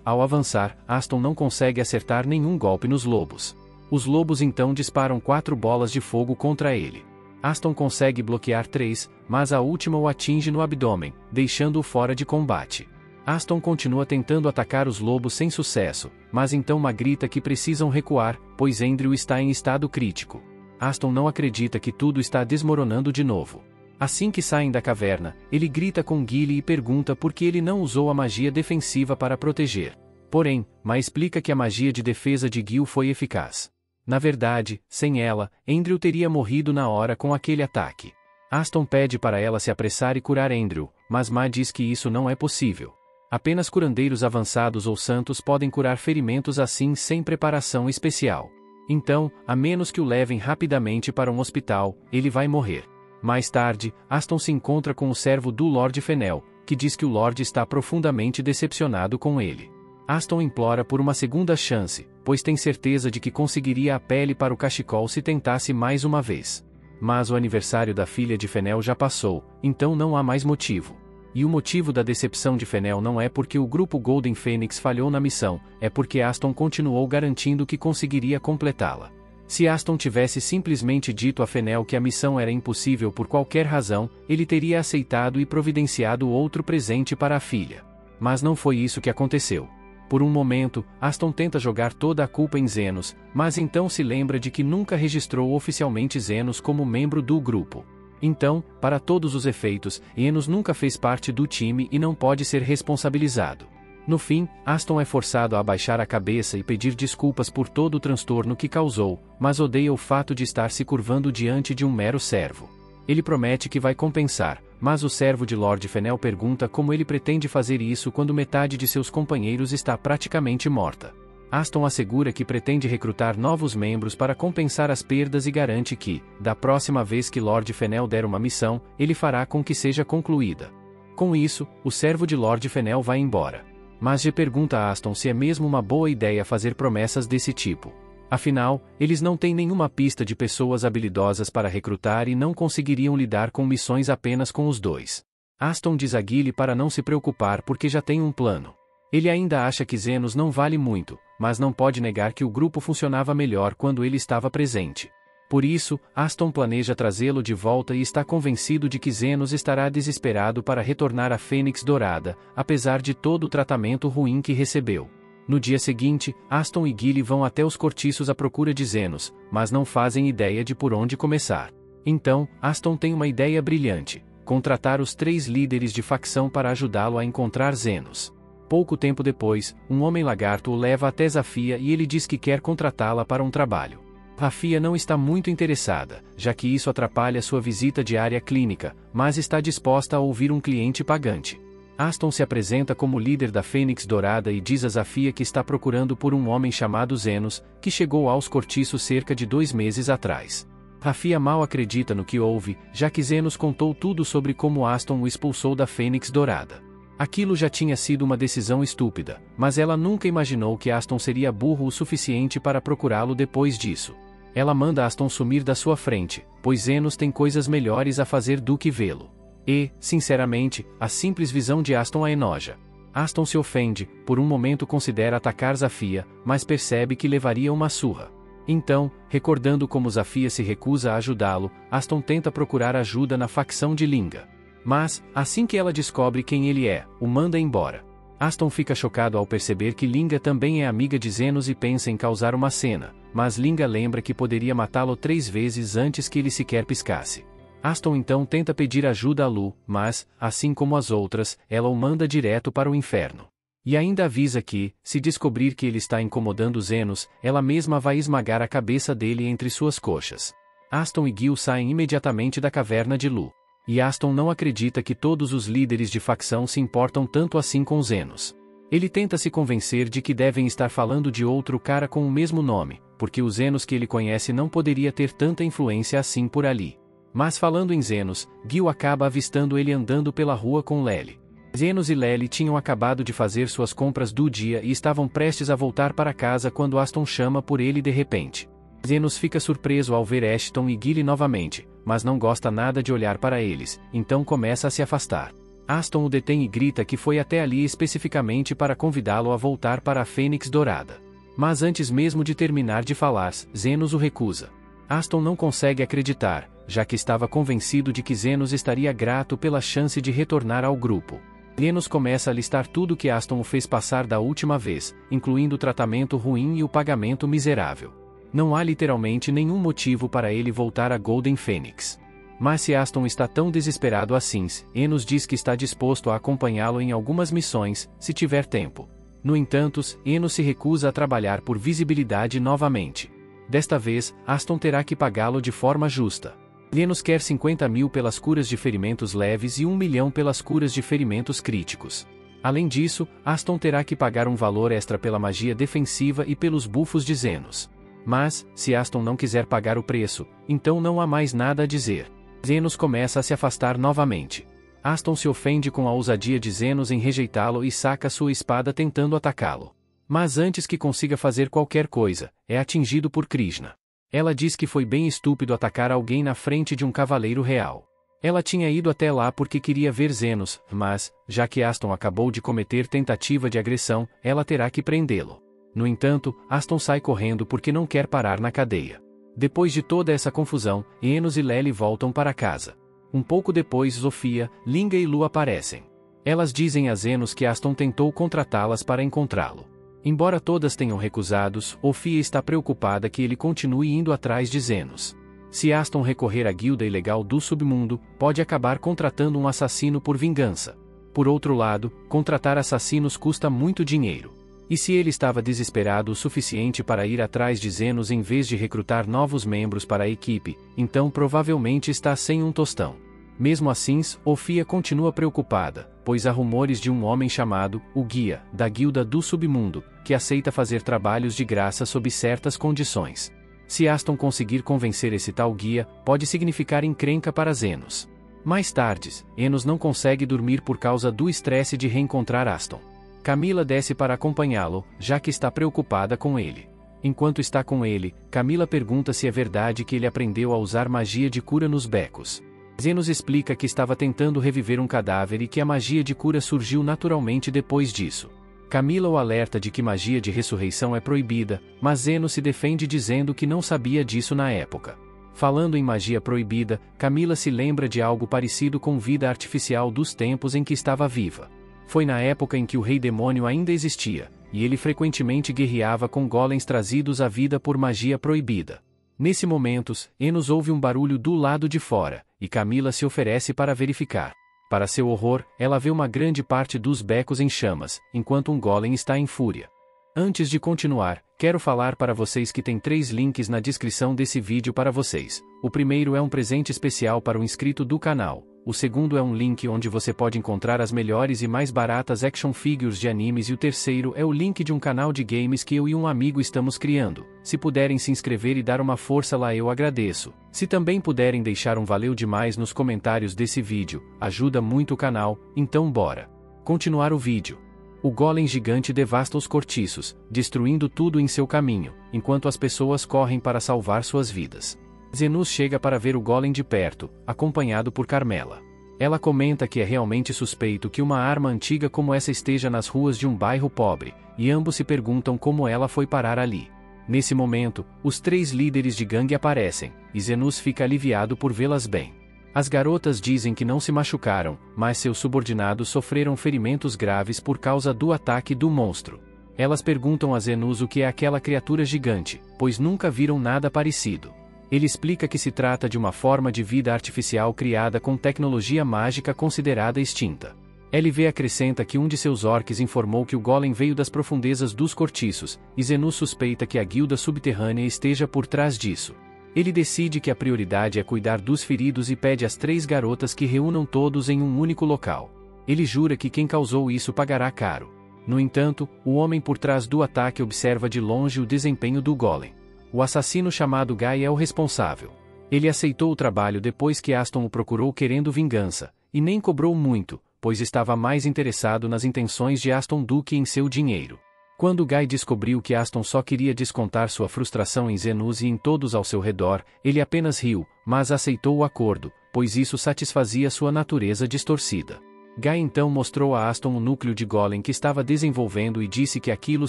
S1: ao avançar, Aston não consegue acertar nenhum golpe nos lobos. Os lobos então disparam 4 bolas de fogo contra ele. Aston consegue bloquear 3, mas a última o atinge no abdômen, deixando-o fora de combate. Aston continua tentando atacar os lobos sem sucesso, mas então Ma grita que precisam recuar, pois Andrew está em estado crítico. Aston não acredita que tudo está desmoronando de novo. Assim que saem da caverna, ele grita com Gilly e pergunta por que ele não usou a magia defensiva para proteger. Porém, Ma explica que a magia de defesa de Gil foi eficaz. Na verdade, sem ela, Andrew teria morrido na hora com aquele ataque. Aston pede para ela se apressar e curar Andrew, mas Ma diz que isso não é possível. Apenas curandeiros avançados ou santos podem curar ferimentos assim sem preparação especial. Então, a menos que o levem rapidamente para um hospital, ele vai morrer. Mais tarde, Aston se encontra com o servo do Lord Fennel, que diz que o Lorde está profundamente decepcionado com ele. Aston implora por uma segunda chance, pois tem certeza de que conseguiria a pele para o cachecol se tentasse mais uma vez. Mas o aniversário da filha de Fennel já passou, então não há mais motivo. E o motivo da decepção de Fennel não é porque o grupo Golden Phoenix falhou na missão, é porque Aston continuou garantindo que conseguiria completá-la. Se Aston tivesse simplesmente dito a Fennel que a missão era impossível por qualquer razão, ele teria aceitado e providenciado outro presente para a filha. Mas não foi isso que aconteceu. Por um momento, Aston tenta jogar toda a culpa em Zenos, mas então se lembra de que nunca registrou oficialmente Zenos como membro do grupo. Então, para todos os efeitos, Enos nunca fez parte do time e não pode ser responsabilizado. No fim, Aston é forçado a abaixar a cabeça e pedir desculpas por todo o transtorno que causou, mas odeia o fato de estar se curvando diante de um mero servo. Ele promete que vai compensar, mas o servo de Lord Fennel pergunta como ele pretende fazer isso quando metade de seus companheiros está praticamente morta. Aston assegura que pretende recrutar novos membros para compensar as perdas e garante que, da próxima vez que Lord Fennel der uma missão, ele fará com que seja concluída. Com isso, o servo de Lord Fennel vai embora. Mas G pergunta a Aston se é mesmo uma boa ideia fazer promessas desse tipo. Afinal, eles não têm nenhuma pista de pessoas habilidosas para recrutar e não conseguiriam lidar com missões apenas com os dois. Aston diz a Gilly para não se preocupar porque já tem um plano. Ele ainda acha que Zenos não vale muito, mas não pode negar que o grupo funcionava melhor quando ele estava presente. Por isso, Aston planeja trazê-lo de volta e está convencido de que Zenos estará desesperado para retornar à Fênix Dourada, apesar de todo o tratamento ruim que recebeu. No dia seguinte, Aston e Gilly vão até os cortiços à procura de Zenos, mas não fazem ideia de por onde começar. Então, Aston tem uma ideia brilhante: contratar os 3 líderes de facção para ajudá-lo a encontrar Zenos. Pouco tempo depois, um homem-lagarto o leva até Zafia e ele diz que quer contratá-la para um trabalho. Zafia não está muito interessada, já que isso atrapalha sua visita diária à clínica, mas está disposta a ouvir um cliente pagante. Aston se apresenta como líder da Fênix Dourada e diz a Zafia que está procurando por um homem chamado Zenos, que chegou aos cortiços cerca de 2 meses atrás. Zafia mal acredita no que ouve, já que Zenos contou tudo sobre como Aston o expulsou da Fênix Dourada. Aquilo já tinha sido uma decisão estúpida, mas ela nunca imaginou que Aston seria burro o suficiente para procurá-lo depois disso. Ela manda Aston sumir da sua frente, pois Zenos tem coisas melhores a fazer do que vê-lo. E, sinceramente, a simples visão de Aston a enoja. Aston se ofende, por um momento considera atacar Zafia, mas percebe que levaria uma surra. Então, recordando como Zafia se recusa a ajudá-lo, Aston tenta procurar ajuda na facção de Linga. Mas, assim que ela descobre quem ele é, o manda embora. Aston fica chocado ao perceber que Linga também é amiga de Zenos e pensa em causar uma cena, mas Linga lembra que poderia matá-lo 3 vezes antes que ele sequer piscasse. Aston então tenta pedir ajuda a Lu, mas, assim como as outras, ela o manda direto para o inferno. E ainda avisa que, se descobrir que ele está incomodando Zenos, ela mesma vai esmagar a cabeça dele entre suas coxas. Aston e Gil saem imediatamente da caverna de Lu. E Aston não acredita que todos os líderes de facção se importam tanto assim com Zenos. Ele tenta se convencer de que devem estar falando de outro cara com o mesmo nome, porque o Zenos que ele conhece não poderia ter tanta influência assim por ali. Mas falando em Zenos, Gil acaba avistando ele andando pela rua com Lely. Zenos e Lely tinham acabado de fazer suas compras do dia e estavam prestes a voltar para casa quando Aston chama por ele de repente. Zenos fica surpreso ao ver Ashton e Gil novamente, mas não gosta nada de olhar para eles, então começa a se afastar. Aston o detém e grita que foi até ali especificamente para convidá-lo a voltar para a Fênix Dourada. Mas antes mesmo de terminar de falar, Zenos o recusa. Aston não consegue acreditar, já que estava convencido de que Zenos estaria grato pela chance de retornar ao grupo. Zenos começa a listar tudo que Aston o fez passar da última vez, incluindo o tratamento ruim e o pagamento miserável. Não há literalmente nenhum motivo para ele voltar a Golden Phoenix. Mas se Aston está tão desesperado assim, Enos diz que está disposto a acompanhá-lo em algumas missões, se tiver tempo. No entanto, Enos se recusa a trabalhar por visibilidade novamente. Desta vez, Aston terá que pagá-lo de forma justa. Enos quer 50 mil pelas curas de ferimentos leves e 1 milhão pelas curas de ferimentos críticos. Além disso, Aston terá que pagar um valor extra pela magia defensiva e pelos bufos de Zenos. Mas, se Aston não quiser pagar o preço, então não há mais nada a dizer. Zenos começa a se afastar novamente. Aston se ofende com a ousadia de Zenos em rejeitá-lo e saca sua espada tentando atacá-lo. Mas antes que consiga fazer qualquer coisa, é atingido por Krishna. Ela diz que foi bem estúpido atacar alguém na frente de um cavaleiro real. Ela tinha ido até lá porque queria ver Zenos, mas, já que Aston acabou de cometer tentativa de agressão, ela terá que prendê-lo. No entanto, Aston sai correndo porque não quer parar na cadeia. Depois de toda essa confusão, Enos e Lely voltam para casa. Um pouco depois Zofia, Linga e Lu aparecem. Elas dizem a Zenos que Aston tentou contratá-las para encontrá-lo. Embora todas tenham recusado, Zofia está preocupada que ele continue indo atrás de Zenos. Se Aston recorrer à guilda ilegal do submundo, pode acabar contratando um assassino por vingança. Por outro lado, contratar assassinos custa muito dinheiro. E se ele estava desesperado o suficiente para ir atrás de Zenos em vez de recrutar novos membros para a equipe, então provavelmente está sem um tostão. Mesmo assim, Zofia continua preocupada, pois há rumores de um homem chamado, o Guia, da Guilda do Submundo, que aceita fazer trabalhos de graça sob certas condições. Se Aston conseguir convencer esse tal Guia, pode significar encrenca para Zenos. Mais tarde, Enos não consegue dormir por causa do estresse de reencontrar Aston. Camila desce para acompanhá-lo, já que está preocupada com ele. Enquanto está com ele, Camila pergunta se é verdade que ele aprendeu a usar magia de cura nos becos. Zenos explica que estava tentando reviver um cadáver e que a magia de cura surgiu naturalmente depois disso. Camila o alerta de que magia de ressurreição é proibida, mas Zenos se defende dizendo que não sabia disso na época. Falando em magia proibida, Camila se lembra de algo parecido com vida artificial dos tempos em que estava viva. Foi na época em que o Rei Demônio ainda existia, e ele frequentemente guerreava com golems trazidos à vida por magia proibida. Nesse momento, Enos ouve um barulho do lado de fora, e Camila se oferece para verificar. Para seu horror, ela vê uma grande parte dos becos em chamas, enquanto um golem está em fúria. Antes de continuar, quero falar para vocês que tem 3 links na descrição desse vídeo para vocês. O primeiro é um presente especial para o inscrito do canal. O segundo é um link onde você pode encontrar as melhores e mais baratas action figures de animes e o terceiro é o link de um canal de games que eu e um amigo estamos criando. Se puderem se inscrever e dar uma força lá eu agradeço. Se também puderem deixar um valeu demais nos comentários desse vídeo, ajuda muito o canal, então bora. Continuar o vídeo. O golem gigante devasta os cortiços, destruindo tudo em seu caminho, enquanto as pessoas correm para salvar suas vidas. Zenos chega para ver o golem de perto, acompanhado por Carmela. Ela comenta que é realmente suspeito que uma arma antiga como essa esteja nas ruas de um bairro pobre, e ambos se perguntam como ela foi parar ali. Nesse momento, os 3 líderes de gangue aparecem, e Zenos fica aliviado por vê-las bem. As garotas dizem que não se machucaram, mas seus subordinados sofreram ferimentos graves por causa do ataque do monstro. Elas perguntam a Zenos o que é aquela criatura gigante, pois nunca viram nada parecido. Ele explica que se trata de uma forma de vida artificial criada com tecnologia mágica considerada extinta. LV acrescenta que um de seus orques informou que o golem veio das profundezas dos cortiços, e Zenos suspeita que a guilda subterrânea esteja por trás disso. Ele decide que a prioridade é cuidar dos feridos e pede às 3 garotas que reúnam todos em um único local. Ele jura que quem causou isso pagará caro. No entanto, o homem por trás do ataque observa de longe o desempenho do Golem. O assassino chamado Guy é o responsável. Ele aceitou o trabalho depois que Aston o procurou querendo vingança, e nem cobrou muito, pois estava mais interessado nas intenções de Aston do que em seu dinheiro. Quando Guy descobriu que Aston só queria descontar sua frustração em Zenos e em todos ao seu redor, ele apenas riu, mas aceitou o acordo, pois isso satisfazia sua natureza distorcida. Guy então mostrou a Aston o núcleo de Golem que estava desenvolvendo e disse que aquilo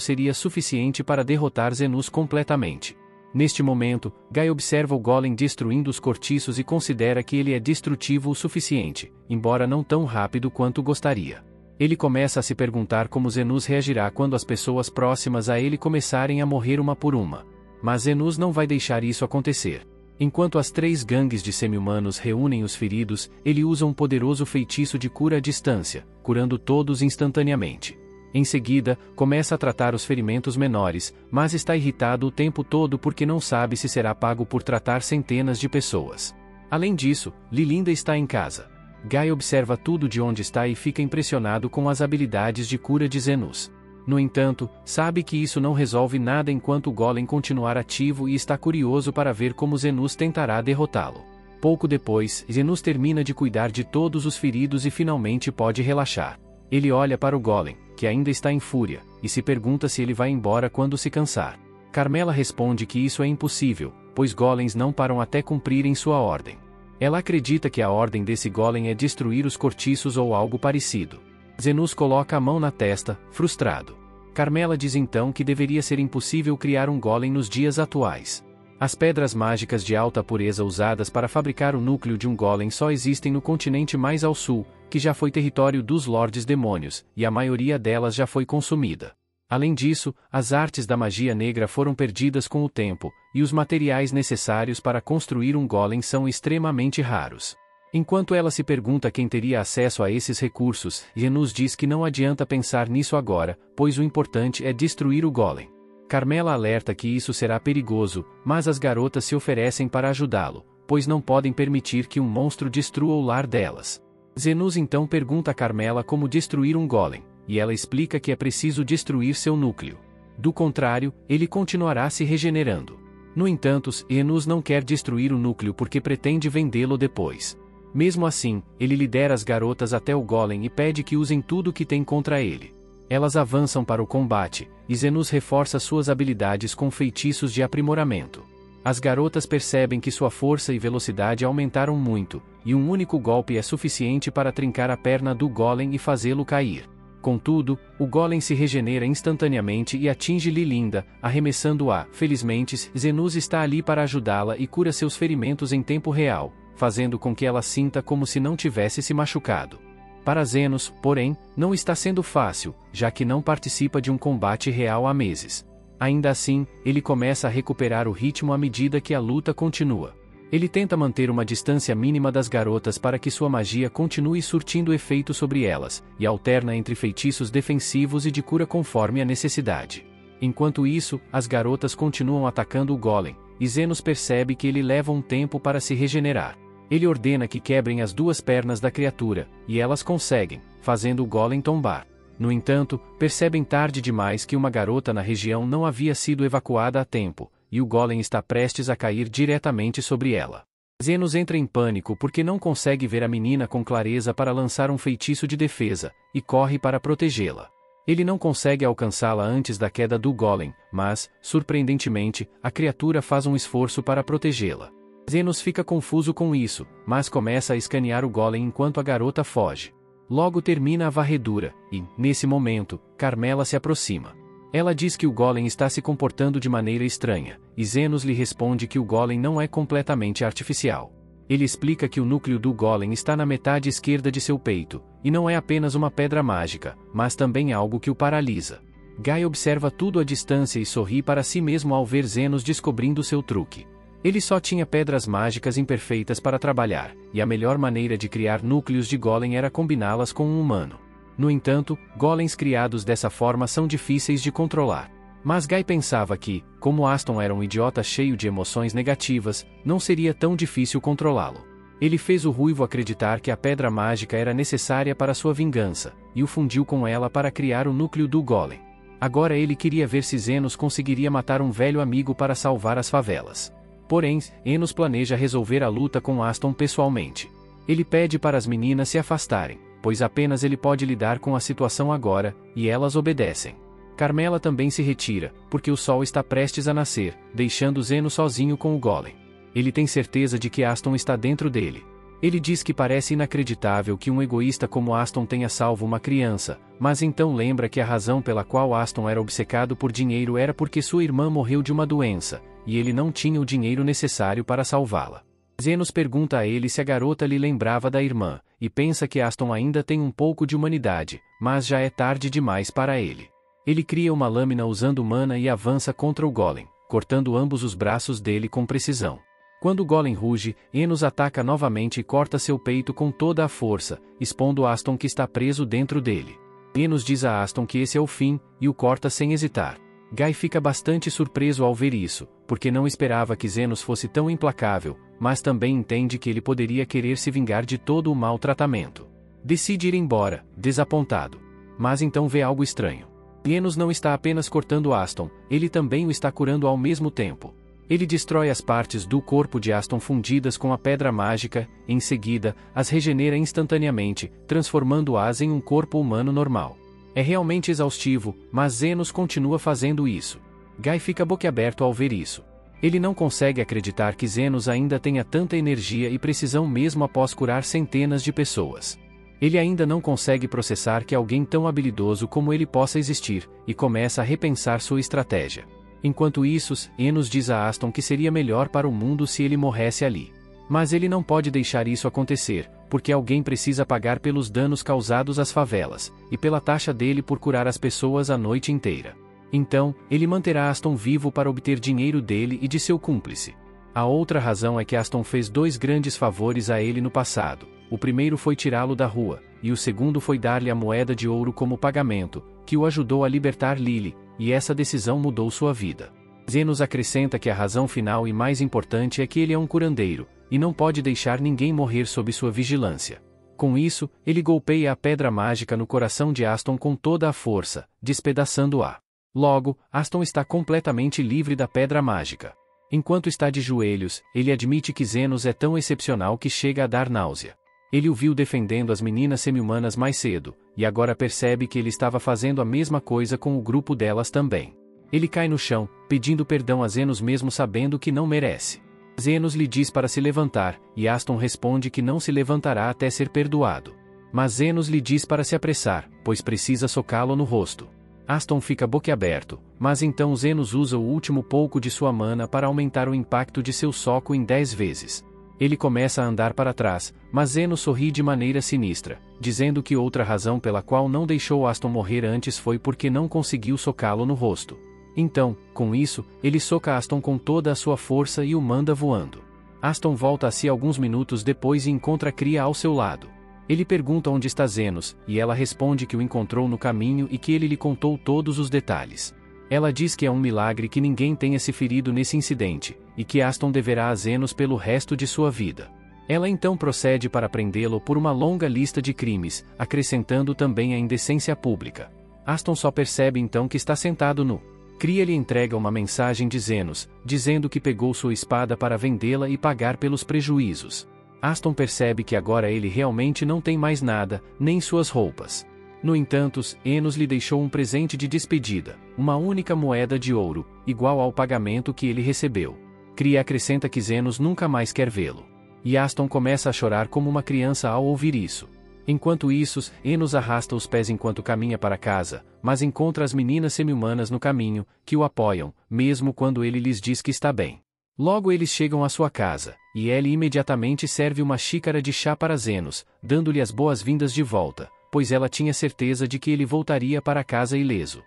S1: seria suficiente para derrotar Zenos completamente. Neste momento, Guy observa o Golem destruindo os cortiços e considera que ele é destrutivo o suficiente, embora não tão rápido quanto gostaria. Ele começa a se perguntar como Zenos reagirá quando as pessoas próximas a ele começarem a morrer uma por uma. Mas Zenos não vai deixar isso acontecer. Enquanto as 3 gangues de semi-humanos reúnem os feridos, ele usa um poderoso feitiço de cura à distância, curando todos instantaneamente. Em seguida, começa a tratar os ferimentos menores, mas está irritado o tempo todo porque não sabe se será pago por tratar centenas de pessoas. Além disso, Lilinda está em casa. Guy observa tudo de onde está e fica impressionado com as habilidades de cura de Zenos. No entanto, sabe que isso não resolve nada enquanto o Golem continuar ativo e está curioso para ver como Zenos tentará derrotá-lo. Pouco depois, Zenos termina de cuidar de todos os feridos e finalmente pode relaxar. Ele olha para o Golem, que ainda está em fúria, e se pergunta se ele vai embora quando se cansar. Carmela responde que isso é impossível, pois Golems não param até cumprirem sua ordem. Ela acredita que a ordem desse Golem é destruir os cortiços ou algo parecido. Zenos coloca a mão na testa, frustrado. Carmela diz então que deveria ser impossível criar um Golem nos dias atuais. As pedras mágicas de alta pureza usadas para fabricar o núcleo de um Golem só existem no continente mais ao sul, que já foi território dos Lordes Demônios, e a maioria delas já foi consumida. Além disso, as artes da magia negra foram perdidas com o tempo, e os materiais necessários para construir um Golem são extremamente raros. Enquanto ela se pergunta quem teria acesso a esses recursos, Zenos diz que não adianta pensar nisso agora, pois o importante é destruir o Golem. Carmela alerta que isso será perigoso, mas as garotas se oferecem para ajudá-lo, pois não podem permitir que um monstro destrua o lar delas. Zenos então pergunta a Carmela como destruir um Golem, e ela explica que é preciso destruir seu núcleo. Do contrário, ele continuará se regenerando. No entanto, Zenos não quer destruir o núcleo porque pretende vendê-lo depois. Mesmo assim, ele lidera as garotas até o Golem e pede que usem tudo que tem contra ele. Elas avançam para o combate, e Zenos reforça suas habilidades com feitiços de aprimoramento. As garotas percebem que sua força e velocidade aumentaram muito, e um único golpe é suficiente para trincar a perna do Golem e fazê-lo cair. Contudo, o Golem se regenera instantaneamente e atinge Lilinda, arremessando-a. Felizmente, Zenos está ali para ajudá-la e cura seus ferimentos em tempo real, fazendo com que ela sinta como se não tivesse se machucado. Para Zenos, porém, não está sendo fácil, já que não participa de um combate real há meses. Ainda assim, ele começa a recuperar o ritmo à medida que a luta continua. Ele tenta manter uma distância mínima das garotas para que sua magia continue surtindo efeito sobre elas, e alterna entre feitiços defensivos e de cura conforme a necessidade. Enquanto isso, as garotas continuam atacando o Golem, e Zenos percebe que ele leva um tempo para se regenerar. Ele ordena que quebrem as 2 pernas da criatura, e elas conseguem, fazendo o Golem tombar. No entanto, percebem tarde demais que uma garota na região não havia sido evacuada a tempo, e o Golem está prestes a cair diretamente sobre ela. Zenos entra em pânico porque não consegue ver a menina com clareza para lançar um feitiço de defesa, e corre para protegê-la. Ele não consegue alcançá-la antes da queda do Golem, mas, surpreendentemente, a criatura faz um esforço para protegê-la. Zenos fica confuso com isso, mas começa a escanear o Golem enquanto a garota foge. Logo termina a varredura, e, nesse momento, Carmela se aproxima. Ela diz que o Golem está se comportando de maneira estranha, e Zenos lhe responde que o Golem não é completamente artificial. Ele explica que o núcleo do Golem está na metade esquerda de seu peito, e não é apenas uma pedra mágica, mas também algo que o paralisa. Guy observa tudo à distância e sorri para si mesmo ao ver Zenos descobrindo seu truque. Ele só tinha pedras mágicas imperfeitas para trabalhar, e a melhor maneira de criar núcleos de Golem era combiná-las com um humano. No entanto, Golems criados dessa forma são difíceis de controlar. Mas Guy pensava que, como Aston era um idiota cheio de emoções negativas, não seria tão difícil controlá-lo. Ele fez o ruivo acreditar que a pedra mágica era necessária para sua vingança, e o fundiu com ela para criar o núcleo do Golem. Agora ele queria ver se Zenos conseguiria matar um velho amigo para salvar as favelas. Porém, Enos planeja resolver a luta com Aston pessoalmente. Ele pede para as meninas se afastarem, pois apenas ele pode lidar com a situação agora, e elas obedecem. Carmela também se retira, porque o sol está prestes a nascer, deixando Zenos sozinho com o Golem. Ele tem certeza de que Aston está dentro dele. Ele diz que parece inacreditável que um egoísta como Aston tenha salvo uma criança, mas então lembra que a razão pela qual Aston era obcecado por dinheiro era porque sua irmã morreu de uma doença, e ele não tinha o dinheiro necessário para salvá-la. Zenos pergunta a ele se a garota lhe lembrava da irmã, e pensa que Aston ainda tem um pouco de humanidade, mas já é tarde demais para ele. Ele cria uma lâmina usando mana e avança contra o Golem, cortando ambos os braços dele com precisão. Quando o Golem ruge, Enos ataca novamente e corta seu peito com toda a força, expondo Aston que está preso dentro dele. Enos diz a Aston que esse é o fim, e o corta sem hesitar. Guy fica bastante surpreso ao ver isso, porque não esperava que Zenos fosse tão implacável, mas também entende que ele poderia querer se vingar de todo o mau tratamento. Decide ir embora, desapontado. Mas então vê algo estranho. Enos não está apenas cortando Aston, ele também o está curando ao mesmo tempo. Ele destrói as partes do corpo de Aston fundidas com a pedra mágica, em seguida, as regenera instantaneamente, transformando-as em um corpo humano normal. É realmente exaustivo, mas Zenos continua fazendo isso. Guy fica boquiaberto ao ver isso. Ele não consegue acreditar que Zenos ainda tenha tanta energia e precisão mesmo após curar centenas de pessoas. Ele ainda não consegue processar que alguém tão habilidoso como ele possa existir, e começa a repensar sua estratégia. Enquanto isso, Enos diz a Aston que seria melhor para o mundo se ele morresse ali. Mas ele não pode deixar isso acontecer, porque alguém precisa pagar pelos danos causados às favelas, e pela taxa dele por curar as pessoas a noite inteira. Então, ele manterá Aston vivo para obter dinheiro dele e de seu cúmplice. A outra razão é que Aston fez 2 grandes favores a ele no passado. O primeiro foi tirá-lo da rua, e o segundo foi dar-lhe a moeda de ouro como pagamento, que o ajudou a libertar Lily, e essa decisão mudou sua vida. Zenos acrescenta que a razão final e mais importante é que ele é um curandeiro, e não pode deixar ninguém morrer sob sua vigilância. Com isso, ele golpeia a pedra mágica no coração de Aston com toda a força, despedaçando-a. Logo, Aston está completamente livre da pedra mágica. Enquanto está de joelhos, ele admite que Zenos é tão excepcional que chega a dar náusea. Ele o viu defendendo as meninas semi-humanas mais cedo, e agora percebe que ele estava fazendo a mesma coisa com o grupo delas também. Ele cai no chão, pedindo perdão a Zenos mesmo sabendo que não merece. Zenos lhe diz para se levantar, e Aston responde que não se levantará até ser perdoado. Mas Zenos lhe diz para se apressar, pois precisa socá-lo no rosto. Aston fica boquiaberto, mas então Zenos usa o último pouco de sua mana para aumentar o impacto de seu soco em 10 vezes. Ele começa a andar para trás, mas Zenos sorri de maneira sinistra, dizendo que outra razão pela qual não deixou Aston morrer antes foi porque não conseguiu socá-lo no rosto. Então, com isso, ele soca Aston com toda a sua força e o manda voando. Aston volta a si alguns minutos depois e encontra Cria ao seu lado. Ele pergunta onde está Zenos, e ela responde que o encontrou no caminho e que ele lhe contou todos os detalhes. Ela diz que é um milagre que ninguém tenha se ferido nesse incidente, e que Aston deverá a Zenos pelo resto de sua vida. Ela então procede para prendê-lo por uma longa lista de crimes, acrescentando também a indecência pública. Aston só percebe então que está sentado nu. Cria lhe entrega uma mensagem de Zenos, dizendo que pegou sua espada para vendê-la e pagar pelos prejuízos. Aston percebe que agora ele realmente não tem mais nada, nem suas roupas. No entanto, Enos lhe deixou um presente de despedida, uma única moeda de ouro, igual ao pagamento que ele recebeu. Cria acrescenta que Zenos nunca mais quer vê-lo. E Aston começa a chorar como uma criança ao ouvir isso. Enquanto isso, Enos arrasta os pés enquanto caminha para casa, mas encontra as meninas semi-humanas no caminho, que o apoiam, mesmo quando ele lhes diz que está bem. Logo eles chegam à sua casa, e Ellie imediatamente serve uma xícara de chá para Zenos, dando-lhe as boas-vindas de volta, pois ela tinha certeza de que ele voltaria para casa ileso.